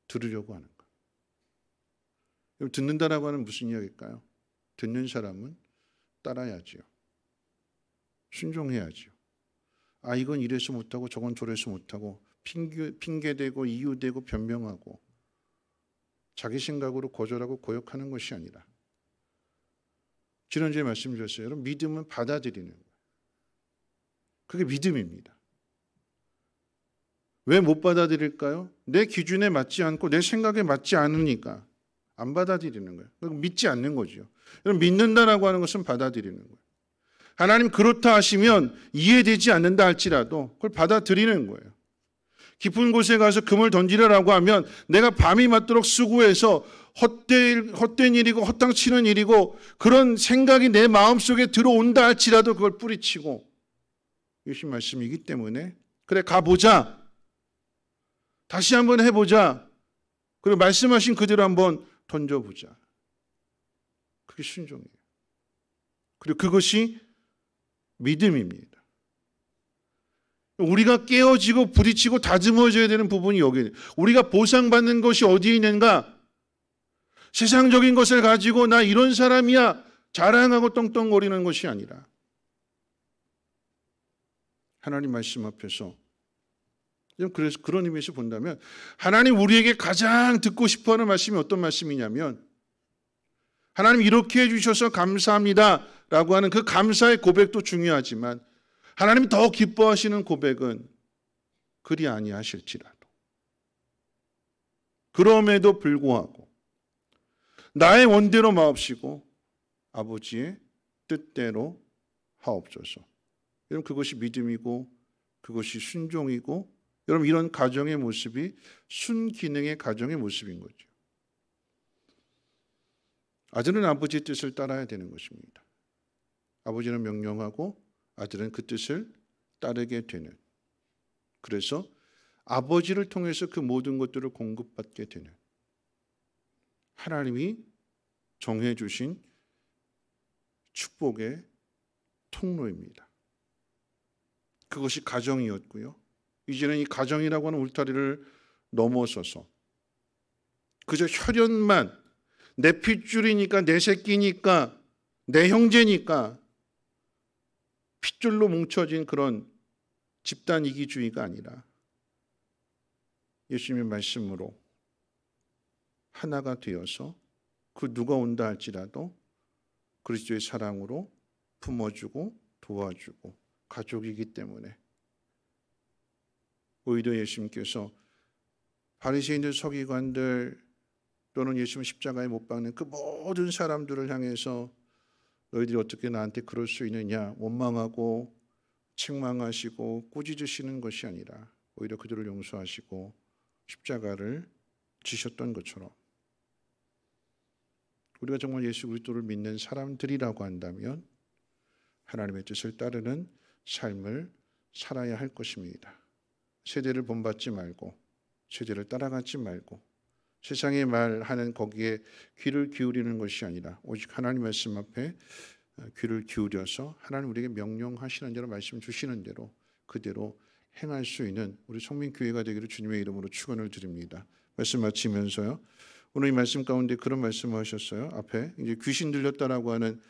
들으려고 하는 거. 듣는다라고 하는 무슨 이야기일까요? 듣는 사람은 따라야지요. 순종해야지요. 아, 이건 이래서 못하고 저건 저래서 못하고 핑계대고 이유대고 변명하고 자기 생각으로 거절하고 고역하는 것이 아니라, 지난주에 말씀드렸어요. 여러분, 믿음은 받아들이는 거예요. 그게 믿음입니다. 왜 못 받아들일까요? 내 기준에 맞지 않고 내 생각에 맞지 않으니까 안 받아들이는 거예요. 믿지 않는 거죠. 여러분, 믿는다라고 하는 것은 받아들이는 거예요. 하나님 그렇다 하시면 이해되지 않는다 할지라도 그걸 받아들이는 거예요. 깊은 곳에 가서 금을 던지려라고 하면 내가 밤이 맞도록 수고해서 헛된 일이고 헛땅치는 일이고 그런 생각이 내 마음속에 들어온다 할지라도 그걸 뿌리치고, 예수님 말씀이기 때문에, 그래 가보자, 다시 한번 해보자, 그리고 말씀하신 그대로 한번 던져보자. 그게 순종이에요. 그리고 그것이 믿음입니다. 우리가 깨어지고 부딪히고 다듬어져야 되는 부분이 여기에요. 우리가 보상받는 것이 어디에 있는가? 세상적인 것을 가지고 나 이런 사람이야 자랑하고 떵떵거리는 것이 아니라, 하나님 말씀 앞에서, 그래서 그런 의미에서 본다면 하나님 우리에게 가장 듣고 싶어하는 말씀이 어떤 말씀이냐면, 하나님 이렇게 해주셔서 감사합니다 라고 하는 그 감사의 고백도 중요하지만, 하나님이 더 기뻐하시는 고백은 그리 아니하실지라도 그럼에도 불구하고 나의 원대로 마옵시고 아버지의 뜻대로 하옵소서. 여러분, 그것이 믿음이고 그것이 순종이고, 여러분, 이런 가정의 모습이 순기능의 가정의 모습인 거죠. 아들은 아버지의 뜻을 따라야 되는 것입니다. 아버지는 명령하고 아들은 그 뜻을 따르게 되는, 그래서 아버지를 통해서 그 모든 것들을 공급받게 되는 하나님이 정해 주신 축복의 통로입니다. 그것이 가정이었고요. 이제는 이 가정이라고 하는 울타리를 넘어서서 그저 혈연만, 내 핏줄이니까, 내 새끼니까, 내 형제니까 핏줄로 뭉쳐진 그런 집단 이기주의가 아니라, 예수님의 말씀으로 하나가 되어서 그 누가 온다 할지라도 그리스도의 사랑으로 품어주고 도와주고 가족이기 때문에, 오히려 예수님께서 바리새인들, 서기관들 또는 예수님 십자가에 못 박는 그 모든 사람들을 향해서 너희들이 어떻게 나한테 그럴 수 있느냐 원망하고 책망하시고 꾸짖으시는 것이 아니라, 오히려 그들을 용서하시고 십자가를 지셨던 것처럼, 우리가 정말 예수 그리스도를 믿는 사람들이라고 한다면 하나님의 뜻을 따르는 삶을 살아야 할 것입니다. 세대를 본받지 말고, 세대를 따라가지 말고, 세상의 말하는 거기에 귀를 기울이는 것이 아니라 오직 하나님 말씀 앞에 귀를 기울여서 하나님 우리에게 명령하시는 대로, 말씀 주시는 대로 그대로 행할 수 있는 우리 성민교회가 되기를 주님의 이름으로 축원을 드립니다. 말씀 마치면서요, 오늘 이 말씀 가운데 그런 말씀을 하셨어요. 앞에 이제 귀신 들렸다라고 하는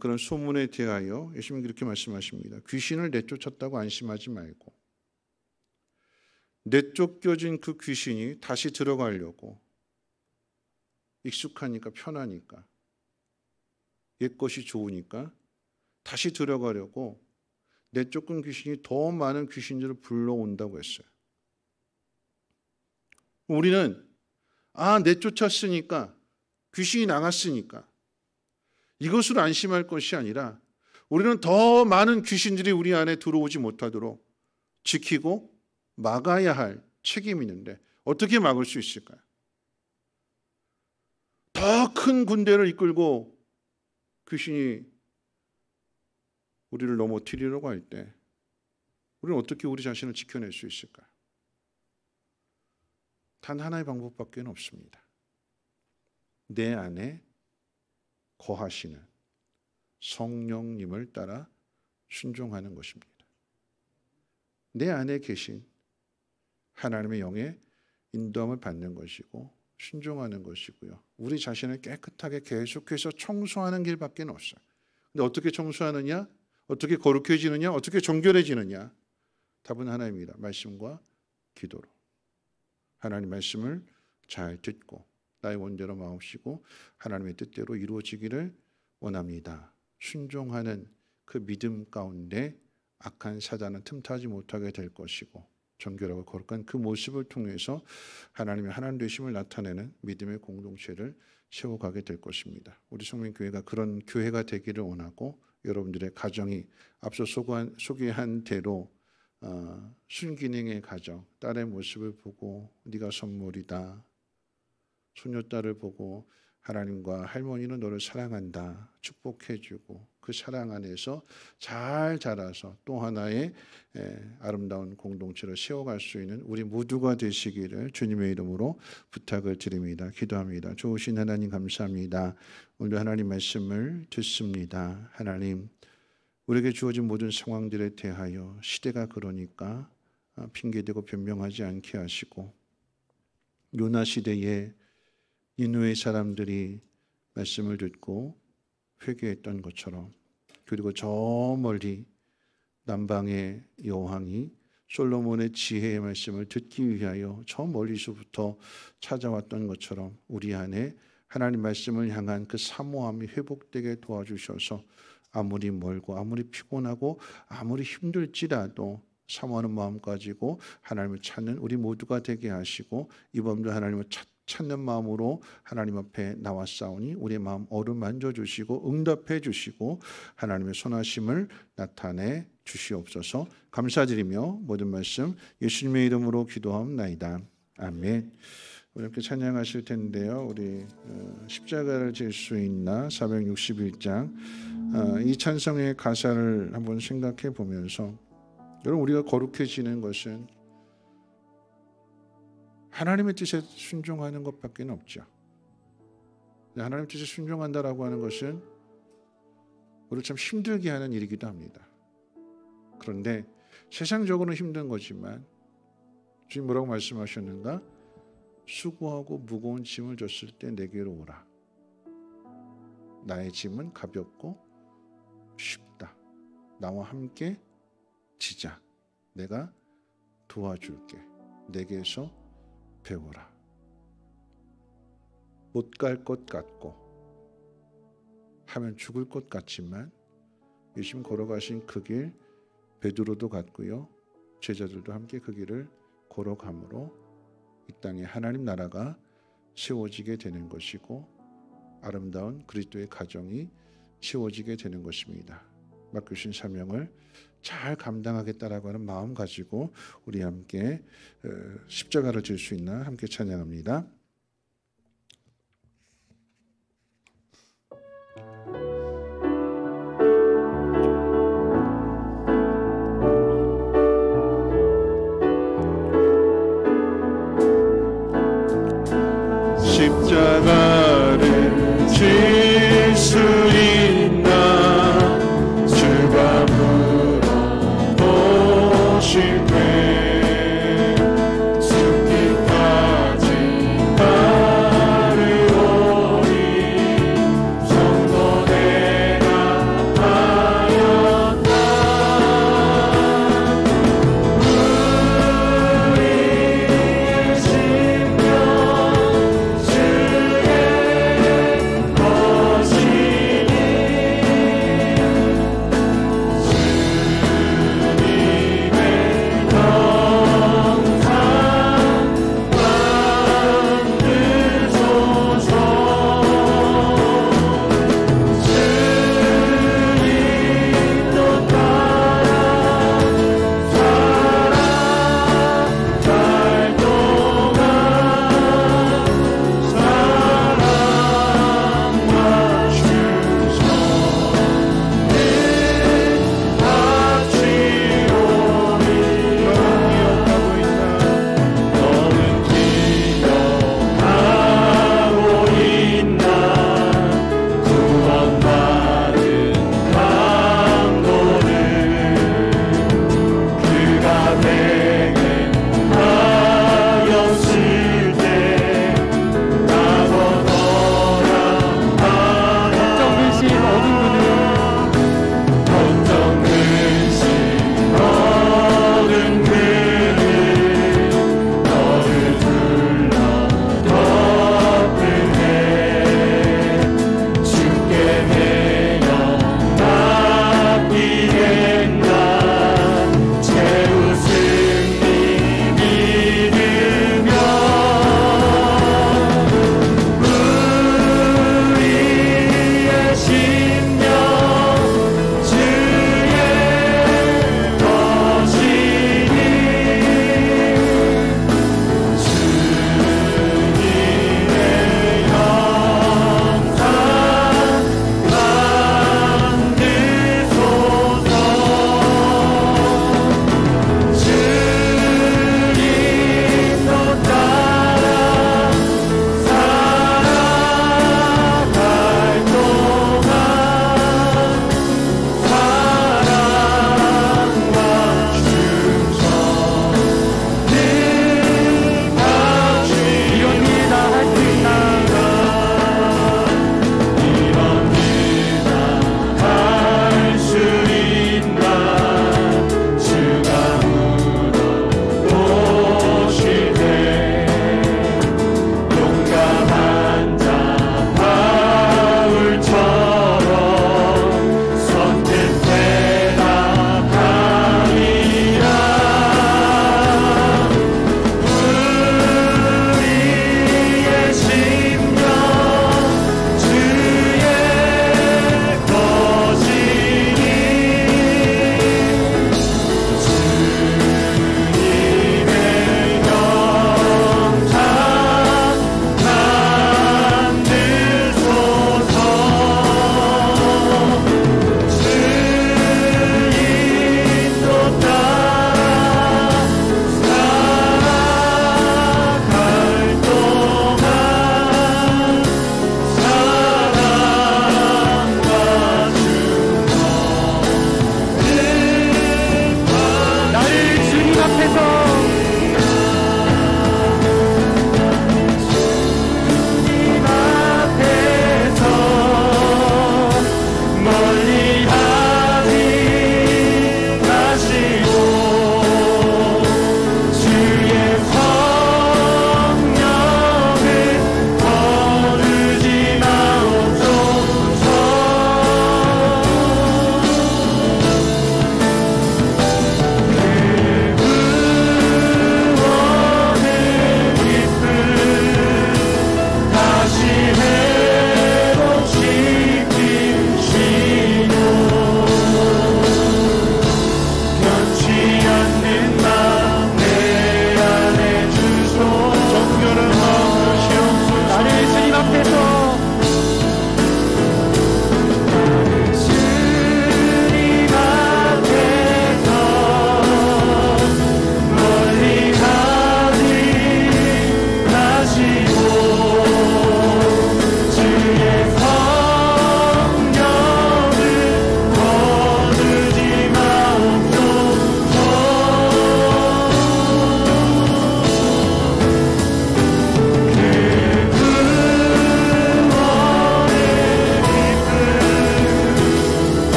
그런 소문에 대하여 예수님이 그렇게 말씀하십니다. 귀신을 내쫓았다고 안심하지 말고, 내쫓겨진 그 귀신이 다시 들어가려고, 익숙하니까 편하니까 옛것이 좋으니까 다시 들어가려고 내쫓긴 귀신이 더 많은 귀신들을 불러온다고 했어요. 우리는 내쫓았으니까, 귀신이 나갔으니까 이것으로 안심할 것이 아니라 우리는 더 많은 귀신들이 우리 안에 들어오지 못하도록 지키고 막아야 할 책임이 있는데 어떻게 막을 수 있을까요? 더 큰 군대를 이끌고 귀신이 우리를 넘어뜨리려고 할 때 우리는 어떻게 우리 자신을 지켜낼 수 있을까요? 단 하나의 방법밖에 없습니다. 내 안에 거하시는 성령님을 따라 순종하는 것입니다. 내 안에 계신 하나님의 영의 인도함을 받는 것이고 순종하는 것이고요. 우리 자신을 깨끗하게 계속해서 청소하는 길밖에 없어요. 근데 어떻게 청소하느냐? 어떻게 거룩해지느냐? 어떻게 정결해지느냐? 답은 하나입니다. 말씀과 기도로. 하나님 말씀을 잘 듣고 나의 원대로 마옵시고 하나님의 뜻대로 이루어지기를 원합니다. 순종하는 그 믿음 가운데 악한 사단은 틈타지 못하게 될 것이고 정결하고 거룩한 그 모습을 통해서 하나님의 하나님 되심을 나타내는 믿음의 공동체를 세워가게 될 것입니다. 우리 성민교회가 그런 교회가 되기를 원하고 여러분들의 가정이 앞서 소개한 대로 순기능의 가정, 딸의 모습을 보고 네가 선물이다. 소녀딸을 보고 하나님과 할머니는 너를 사랑한다. 축복해주고 그 사랑 안에서 잘 자라서 또 하나의 아름다운 공동체를 세워갈 수 있는 우리 모두가 되시기를 주님의 이름으로 부탁을 드립니다. 기도합니다. 좋으신 하나님 감사합니다. 오늘 하나님 말씀을 듣습니다. 하나님 우리에게 주어진 모든 상황들에 대하여 시대가 그러니까 핑계대고 변명하지 않게 하시고 요나 시대에 니느웨 사람들이 말씀을 듣고 회개했던 것처럼 그리고 저 멀리 남방의 여왕이 솔로몬의 지혜의 말씀을 듣기 위하여 저 멀리서부터 찾아왔던 것처럼 우리 안에 하나님 말씀을 향한 그 사모함이 회복되게 도와주셔서 아무리 멀고 아무리 피곤하고 아무리 힘들지라도 사모하는 마음 가지고 하나님을 찾는 우리 모두가 되게 하시고 이번도 하나님을 찾는 마음으로 하나님 앞에 나왔사오니 우리의 마음 어루만져 주시고 응답해 주시고 하나님의 선하심을 나타내 주시옵소서. 감사드리며 모든 말씀 예수님의 이름으로 기도하옵나이다. 아멘. 우리 이렇게 찬양하실 텐데요. 우리 십자가를 질 수 있나 461장 이 찬송의 가사를 한번 생각해 보면서 여러분 우리가 거룩해지는 것은 하나님의 뜻에 순종하는 것밖에 없죠. 하나님의 뜻에 순종한다라고 하는 것은 우리를 참 힘들게 하는 일이기도 합니다. 그런데 세상적으로는 힘든 거지만 주님 뭐라고 말씀하셨는가? 수고하고 무거운 짐을 줬을 때 내게로 오라. 나의 짐은 가볍고 쉽다. 나와 함께 지자. 내가 도와줄게. 내게서 배워라. 못 갈 것 같고 하면 죽을 것 같지만 예수님 걸어가신 그 길 베드로도 갔고요. 제자들도 함께 그 길을 걸어감으로 이 땅에 하나님 나라가 세워지게 되는 것이고 아름다운 그리스도의 가정이 세워지게 되는 것입니다. 맡겨주신 사명을 잘 감당하겠다라고 하는 마음 가지고 우리 함께 십자가를 질 수 있나 함께 찬양합니다. 십자가를 질 수 있나 주가 물어보실 때 죽기까지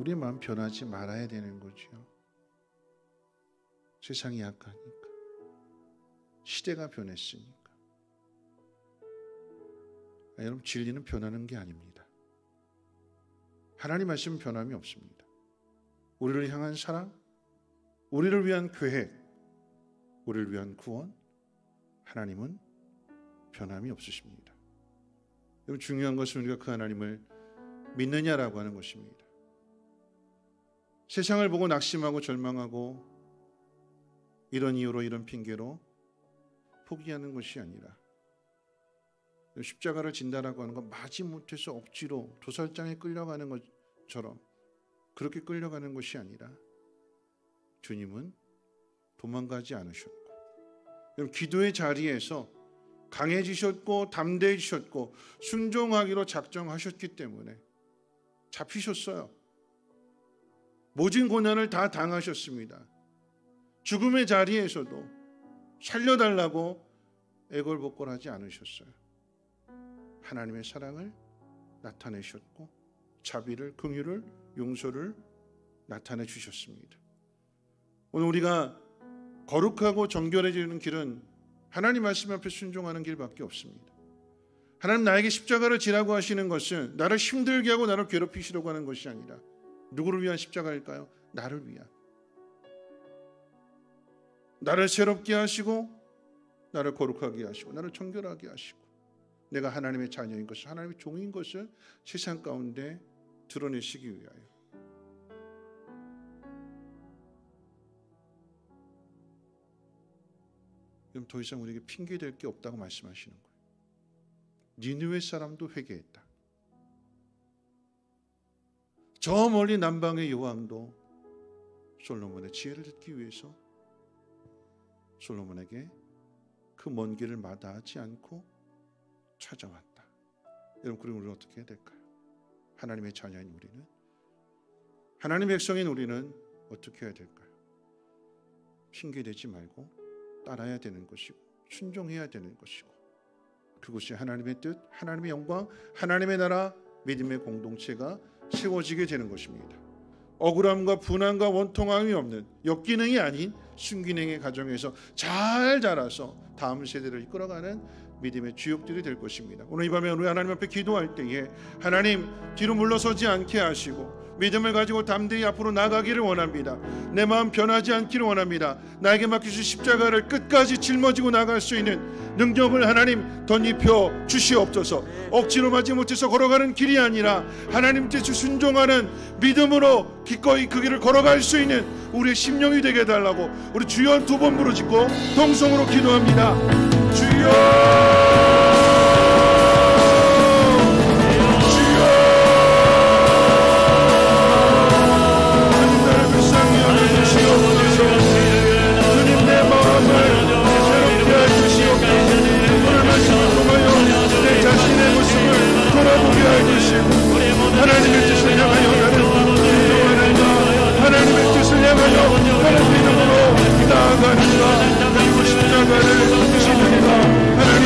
우리의 마음 변하지 말아야 되는 거죠. 세상이 약하니까, 시대가 변했으니까. 여러분, 진리는 변하는 게 아닙니다. 하나님 말씀은 변함이 없습니다. 우리를 향한 사랑, 우리를 위한 계획, 우리를 위한 구원, 하나님은 변함이 없으십니다. 여러분, 중요한 것은 우리가 그 하나님을 믿느냐라고 하는 것입니다. 세상을 보고 낙심하고 절망하고 이런 이유로 이런 핑계로 포기하는 것이 아니라, 십자가를 진다라고 하는 건 마지못해서 억지로 도살장에 끌려가는 것처럼 그렇게 끌려가는 것이 아니라, 주님은 도망가지 않으셨고, 기도의 자리에서 강해지셨고 담대해지셨고 순종하기로 작정하셨기 때문에 잡히셨어요. 모진 고난을 다 당하셨습니다. 죽음의 자리에서도 살려달라고 애걸복걸하지 않으셨어요. 하나님의 사랑을 나타내셨고 자비를, 긍휼을, 용서를 나타내 주셨습니다. 오늘 우리가 거룩하고 정결해지는 길은 하나님 말씀 앞에 순종하는 길밖에 없습니다. 하나님 나에게 십자가를 지라고 하시는 것은 나를 힘들게 하고 나를 괴롭히시려고 하는 것이 아니라, 누구를 위한 십자가일까요? 나를 위한. 나를 새롭게 하시고 나를 거룩하게 하시고 나를 정결하게 하시고 내가 하나님의 자녀인 것을, 하나님의 종인 것을 세상 가운데 드러내시기 위하여. 그럼 더 이상 우리에게 핑계될 게 없다고 말씀하시는 거예요. 니느웨 사람도 회개했다. 저 멀리 남방의 여왕도 솔로몬의 지혜를 듣기 위해서 솔로몬에게 그 먼 길을 마다하지 않고 찾아왔다. 여러분, 그럼 우리는 어떻게 해야 될까요? 하나님의 자녀인 우리는, 하나님의 백성인 우리는 어떻게 해야 될까요? 핑계대지 말고 따라야 되는 것이고 순종해야 되는 것이고, 그것이 하나님의 뜻, 하나님의 영광, 하나님의 나라, 믿음의 공동체가 세워지게 되는 것입니다. 억울함과 분함과 원통함이 없는 역기능이 아닌 순기능의 가정에서 잘 자라서 다음 세대를 이끌어가는 믿음의 주역들이 될 것입니다. 오늘 이 밤에 우리 하나님 앞에 기도할 때에 하나님 뒤로 물러서지 않게 하시고 믿음을 가지고 담대히 앞으로 나가기를 원합니다. 내 마음 변하지 않기를 원합니다. 나에게 맡기신 십자가를 끝까지 짊어지고 나갈 수 있는 능력을 하나님 덧입혀 주시옵소서. 억지로 마지 못해서 걸어가는 길이 아니라 하나님 뜻을 순종하는 믿음으로 기꺼이 그 길을 걸어갈 수 있는 우리의 심령이 되게 해달라고 우리 주여 두 번 부르짖고 동성으로 기도합니다. 주여! 하나님의 뜻을 향하여 하나님의 뜻을 향하여 하나님의 이름으로 나아가는가, 그리고 십자가를 지시느니라. 하나님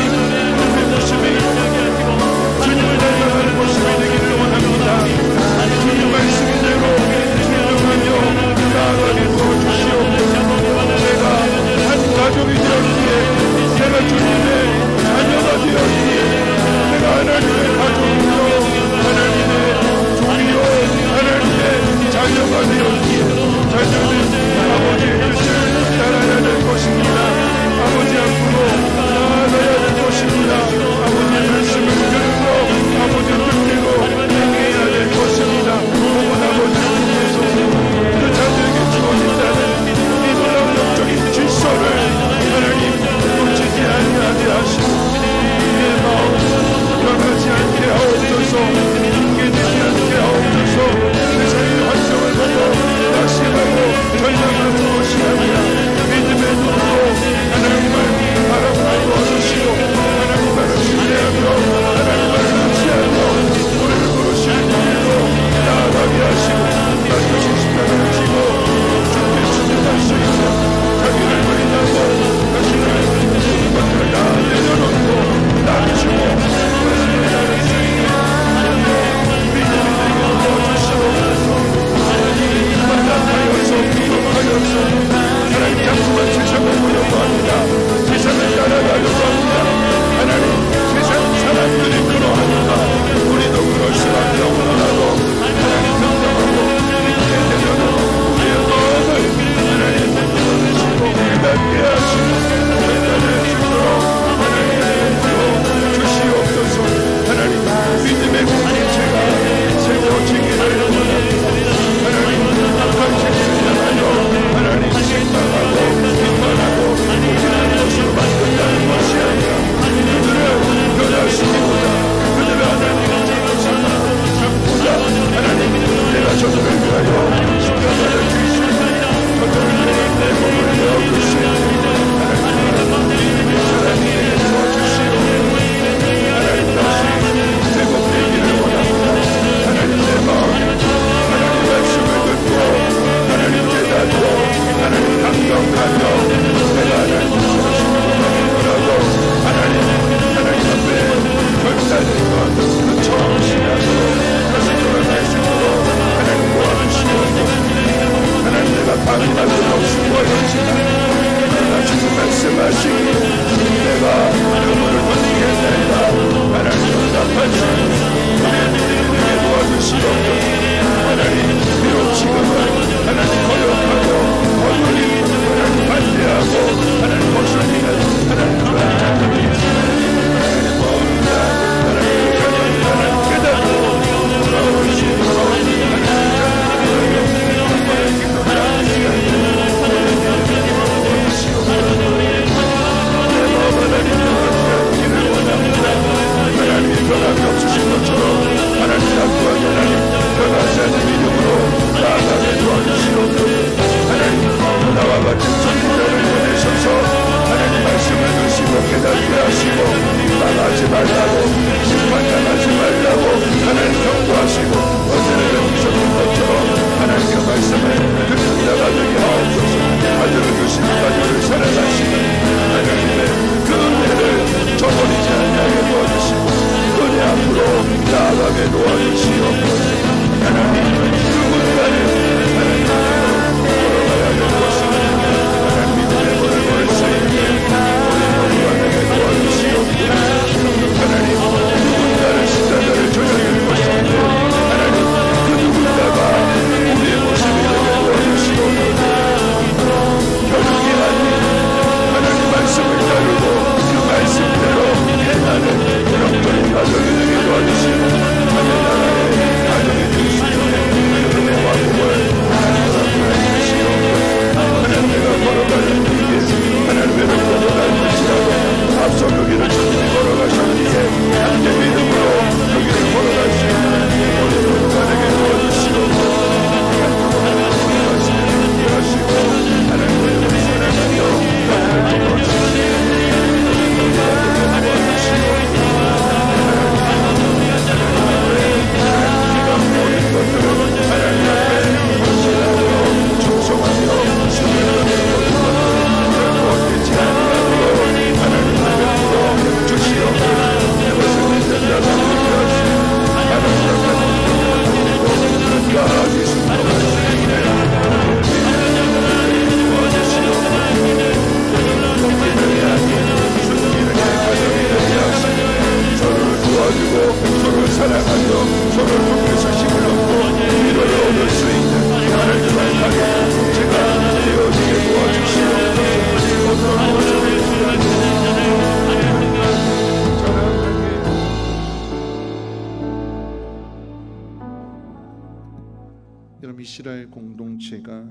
이스라엘 공동체가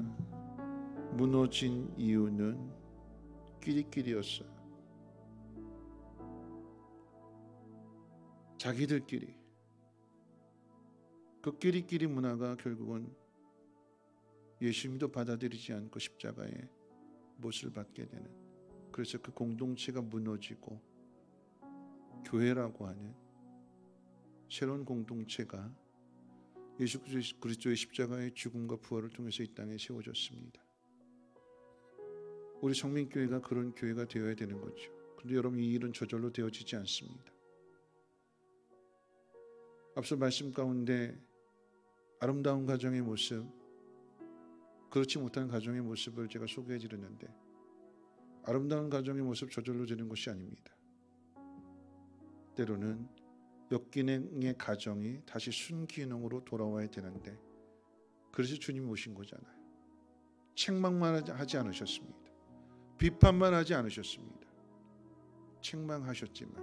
무너진 이유는 끼리끼리였어요. 자기들끼리. 그 끼리끼리 문화가 결국은 예수님도 받아들이지 않고 십자가의 못을 받게 되는, 그래서 그 공동체가 무너지고 교회라고 하는 새로운 공동체가 예수 그리스도의 십자가의 죽음과 부활을 통해서 이 땅에 세워졌습니다. 우리 성민교회가 그런 교회가 되어야 되는 거죠. 그런데 여러분, 이 일은 저절로 되어지지 않습니다. 앞서 말씀 가운데 아름다운 가정의 모습, 그렇지 못한 가정의 모습을 제가 소개해 드렸는데, 아름다운 가정의 모습 저절로 되는 것이 아닙니다. 때로는 역기능의 가정이 다시 순기능으로 돌아와야 되는데, 그래서 주님이 오신 거잖아요. 책망만 하지 않으셨습니다. 비판만 하지 않으셨습니다. 책망하셨지만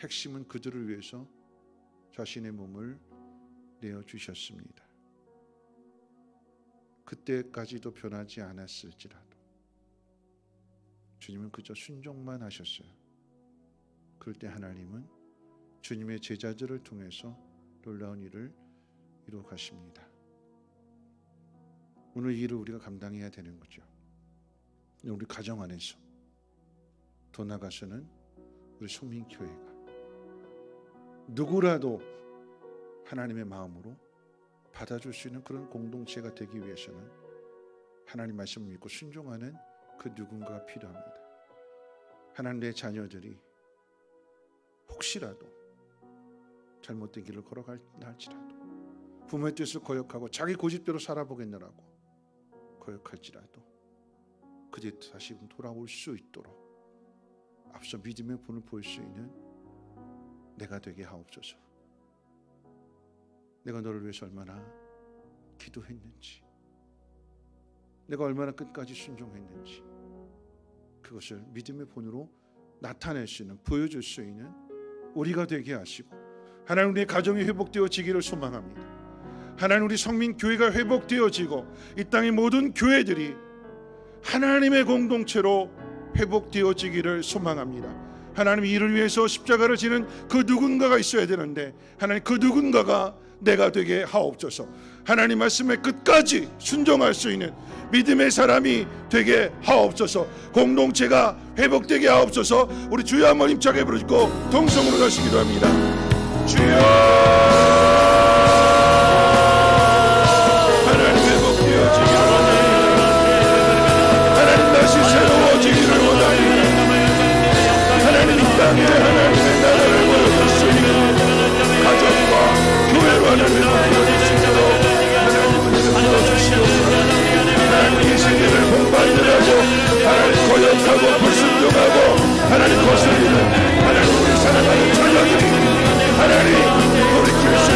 핵심은 그들을 위해서 자신의 몸을 내어주셨습니다. 그때까지도 변하지 않았을지라도 주님은 그저 순종만 하셨어요. 그럴 때 하나님은 주님의 제자들을 통해서 놀라운 일을 이루어 가십니다. 오늘 이 일을 우리가 감당해야 되는 거죠. 우리 가정 안에서, 더 나아가서는 우리 성민교회가 누구라도 하나님의 마음으로 받아줄 수 있는 그런 공동체가 되기 위해서는 하나님 말씀을 믿고 순종하는 그 누군가가 필요합니다. 하나님의 자녀들이 혹시라도 잘못된 길을 걸어갈지라도, 부모의 뜻을 거역하고 자기 고집대로 살아보겠느라고 거역할지라도 그들이 다시 돌아올 수 있도록 앞서 믿음의 본을 보일 수 있는 내가 되게 하옵소서. 내가 너를 위해서 얼마나 기도했는지, 내가 얼마나 끝까지 순종했는지, 그것을 믿음의 본으로 나타낼 수 있는, 보여줄 수 있는 우리가 되게 하시고, 하나님 우리의 가정이 회복되어지기를 소망합니다. 하나님 우리 성민교회가 회복되어지고 이 땅의 모든 교회들이 하나님의 공동체로 회복되어지기를 소망합니다. 하나님 이를 위해서 십자가를 지는 그 누군가가 있어야 되는데, 하나님 그 누군가가 내가 되게 하옵소서. 하나님 말씀에 끝까지 순종할 수 있는 믿음의 사람이 되게 하옵소서. 공동체가 회복되게 하옵소서. 우리 주여 한번 힘차게 부르시고 동성으로 다시 기도합니다. 주여, 하나님 회복되어지기를 원합니다. 하나님 다시 새로워지기를 원합니다. 하나님 이 땅에 하나님의 나라를 보여줄 수 있는 가정과 교회로 하나님을 보여줄 수 있도록 하나님을 불러주시옵소서. 하나님 이 세계를 본받으라고 하나님 거역하고 불순종하고 하나님 거스리는 하나님 우리 사랑하는 자녀들이 하나님 돌이킬 수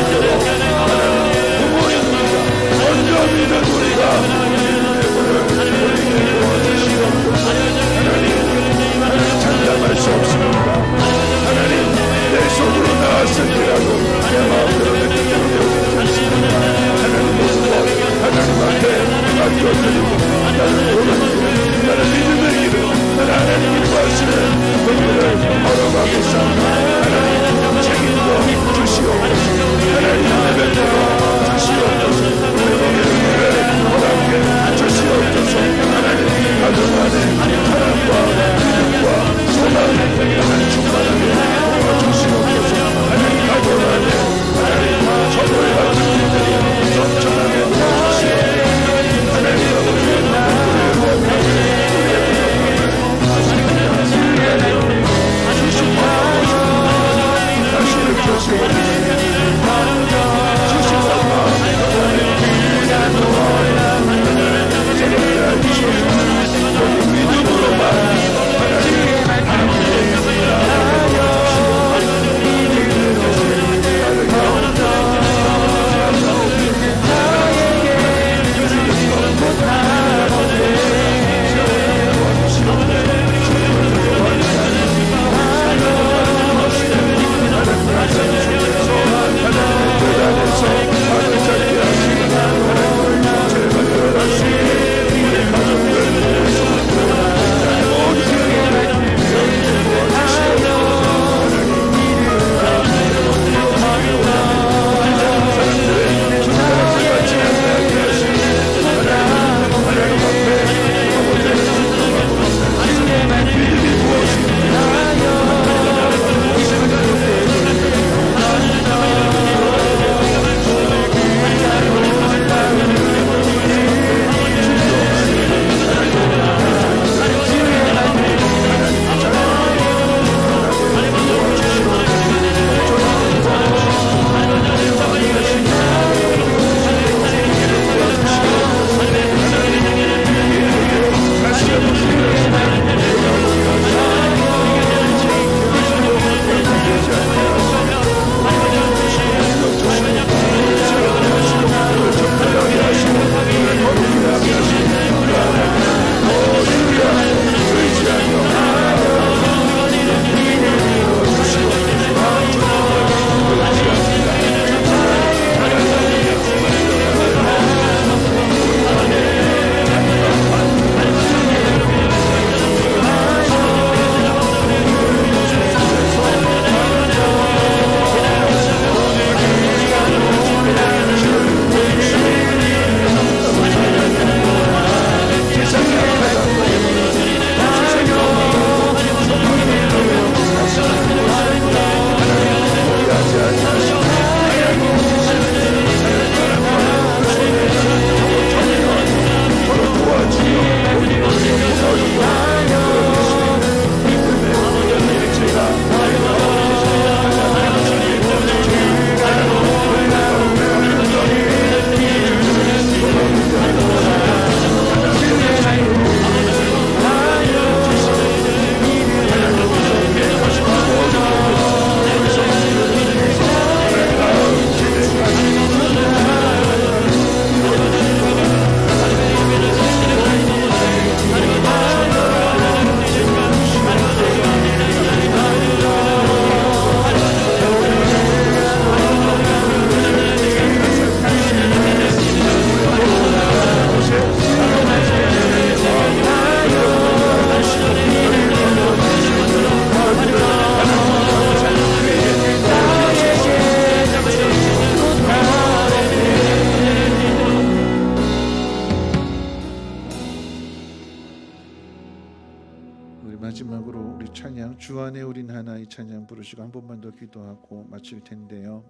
우리 마지막으로 우리 찬양 주 안에 우린 하나 이 찬양 부르시고 한 번만 더 기도하고 마칠 텐데요.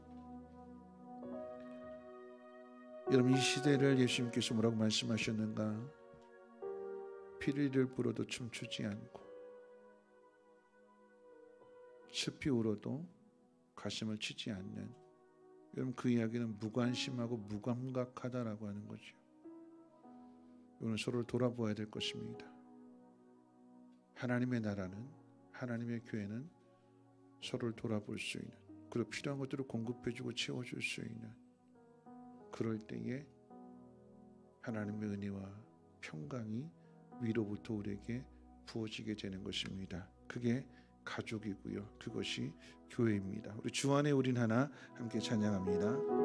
여러분 이 시대를 예수님께서 뭐라고 말씀하셨는가? 피리를 불어도 춤추지 않고 습이 울어도 가슴을 치지 않는, 여러분 그 이야기는 무관심하고 무감각하다라고 하는 거죠. 오늘 서로를 돌아보아야 될 것입니다. 하나님의 나라는, 하나님의 교회는 서로를 돌아볼 수 있는, 그리고 필요한 것들을 공급해주고 채워줄 수 있는, 그럴 때에 하나님의 은혜와 평강이 위로부터 우리에게 부어지게 되는 것입니다. 그게 가족이고요. 그것이 교회입니다. 우리 주 안에 우린 하나 함께 찬양합니다.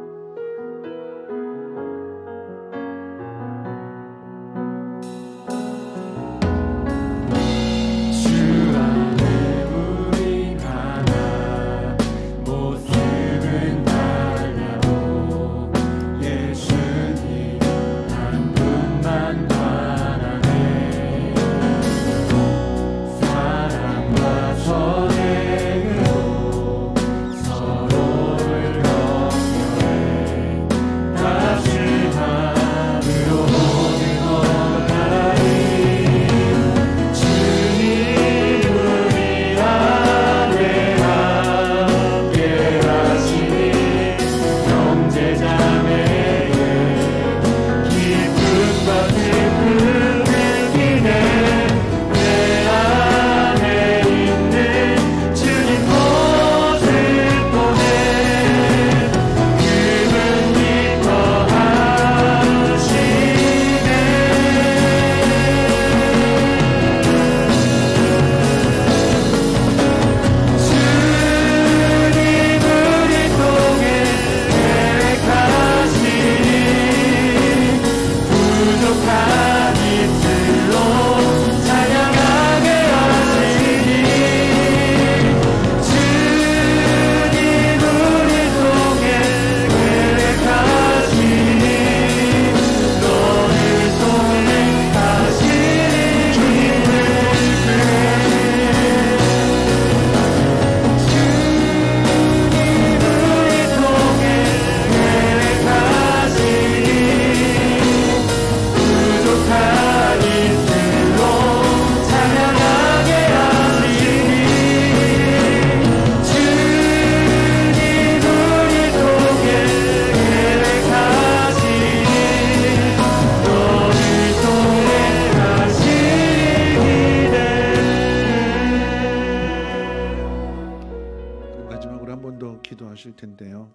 텐데요.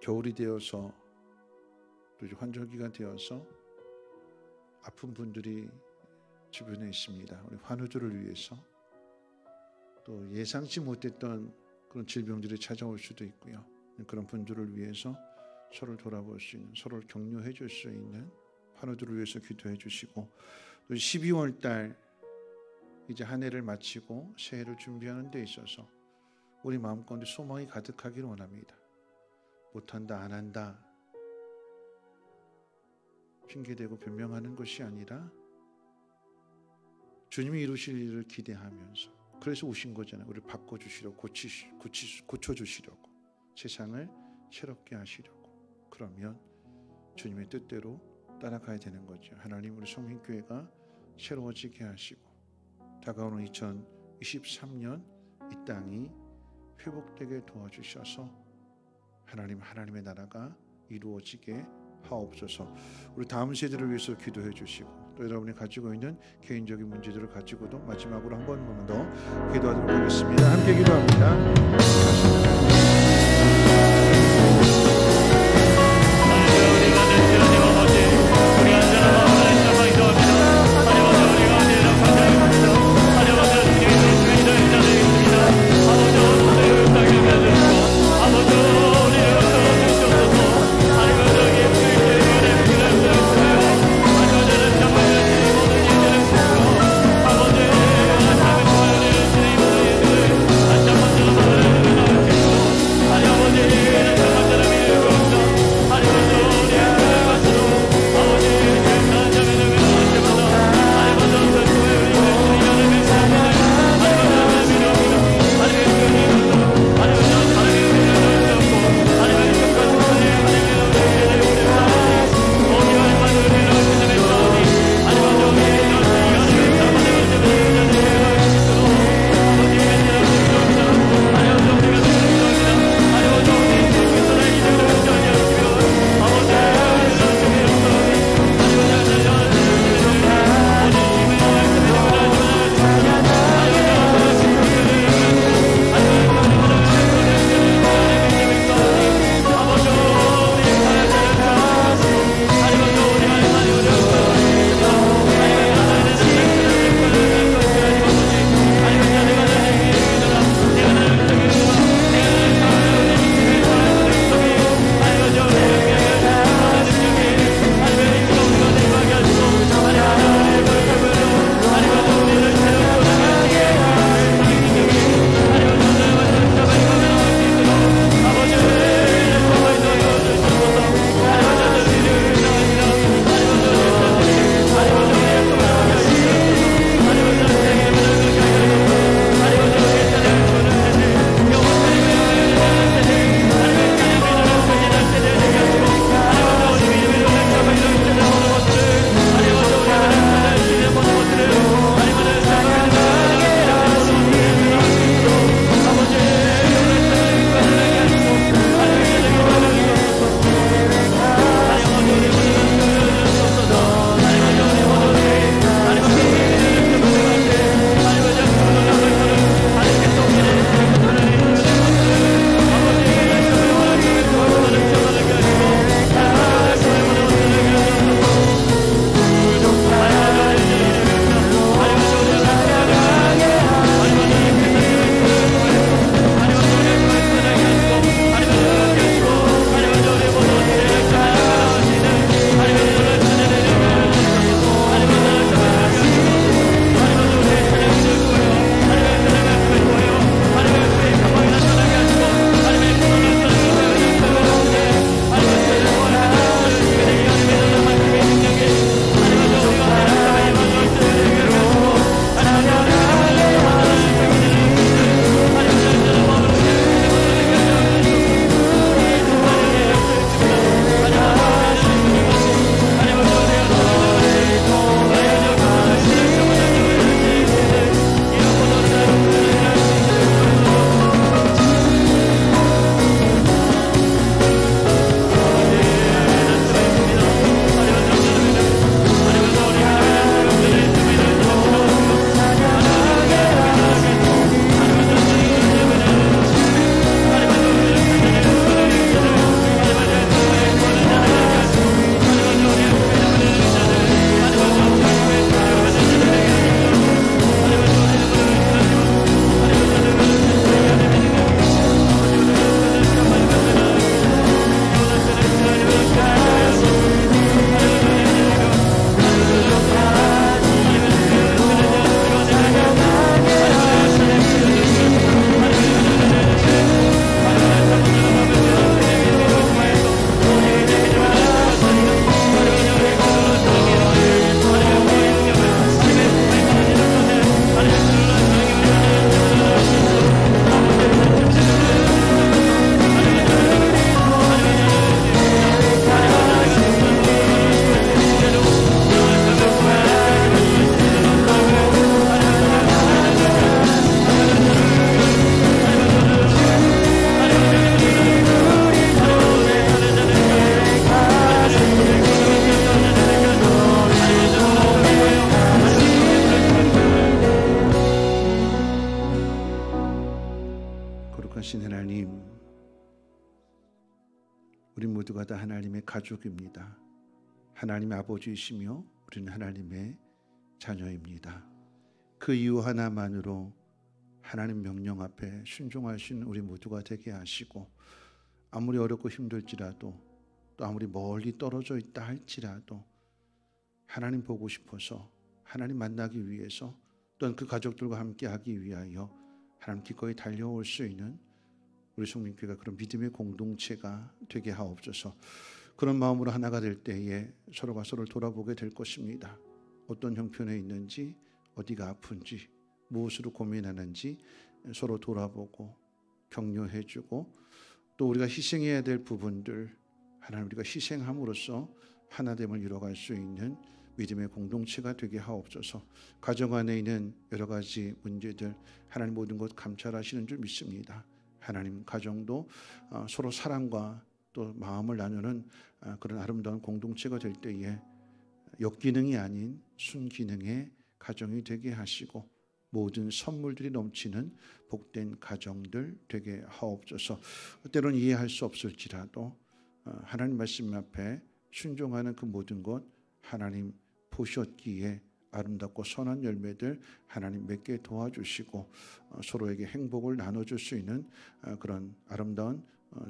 겨울이 되어서 또 이제 환절기가 되어서 아픈 분들이 주변에 있습니다. 우리 환우들을 위해서, 또 예상치 못했던 그런 질병들이 찾아올 수도 있고요. 그런 분들을 위해서 서로를 돌아볼 수 있는, 서로를 격려해 줄 수 있는 환우들을 위해서 기도해 주시고, 또 12월 달 이제 한 해를 마치고 새해를 준비하는 데 있어서 우리 마음 가운데 소망이 가득하기를 원합니다. 못한다, 안 한다, 핑계대고 변명하는 것이 아니라 주님이 이루실 일을 기대하면서, 그래서 오신 거잖아요. 우리를 바꿔주시려고, 고쳐주시려고, 세상을 새롭게 하시려고. 그러면 주님의 뜻대로 따라가야 되는 거죠. 하나님, 우리 성민교회가 새로워지게 하시고 다가오는 2023년 이 땅이 회복되게 도와주셔서 하나님의 나라가 이루어지게 하옵소서. 우리 다음 세대를 위해서 기도해 주시고, 또 여러분이 가지고 있는 개인적인 문제들을 가지고도 마지막으로 한 번만 더 기도하도록 하겠습니다. 함께 기도합니다. 우리 모두가 다 하나님의 가족입니다. 하나님의 아버지이시며 우리는 하나님의 자녀입니다. 그 이유 하나만으로 하나님 명령 앞에 순종하신 우리 모두가 되게 하시고, 아무리 어렵고 힘들지라도 또 아무리 멀리 떨어져 있다 할지라도 하나님 보고 싶어서, 하나님 만나기 위해서, 또한 그 가족들과 함께 하기 위하여 하나님 기꺼이 달려올 수 있는 우리 성민교회가 그런 믿음의 공동체가 되게 하옵소서. 그런 마음으로 하나가 될 때에 서로가 서로를 돌아보게 될 것입니다. 어떤 형편에 있는지, 어디가 아픈지, 무엇으로 고민하는지 서로 돌아보고 격려해주고, 또 우리가 희생해야 될 부분들 하나님 우리가 희생함으로써 하나됨을 이뤄갈 수 있는 믿음의 공동체가 되게 하옵소서. 가정 안에 있는 여러 가지 문제들 하나님 모든 것 감찰하시는 줄 믿습니다. 하나님 가정도 서로 사랑과 또 마음을 나누는 그런 아름다운 공동체가 될 때에 역기능이 아닌 순기능의 가정이 되게 하시고, 모든 선물들이 넘치는 복된 가정들 되게 하옵소서. 때로는 이해할 수 없을지라도 하나님 말씀 앞에 순종하는 그 모든 것 하나님 보셨기에 아름답고 선한 열매들 하나님 맺게 도와주시고, 서로에게 행복을 나눠줄 수 있는 그런 아름다운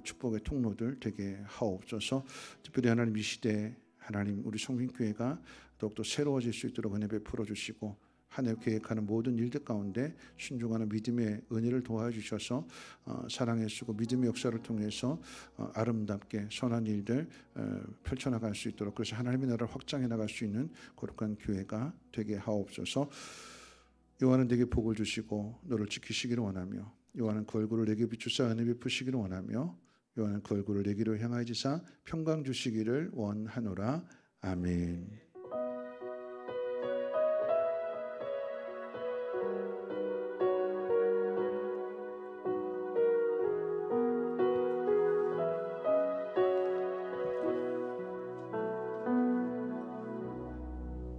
축복의 통로들 되게 하옵소서. 특별히 하나님 이 시대에 하나님 우리 성민교회가 더욱더 새로워질 수 있도록 은혜 베풀어 주시고, 한 해 계획하는 모든 일들 가운데 순종하는 믿음의 은혜를 도와주셔서 사랑의 수고 믿음의 역사를 통해서 아름답게 선한 일들 펼쳐나갈 수 있도록, 그래서 하나님의 나라를 확장해 나갈 수 있는 거룩한 교회가 되게 하옵소서. 요한은 내게 복을 주시고 너를 지키시기를 원하며, 요한은 그 얼굴을 내게 비추사 은혜 베푸시기를 원하며, 요한은 그 얼굴을 내게로 향하여 지사 평강 주시기를 원하노라. 아멘.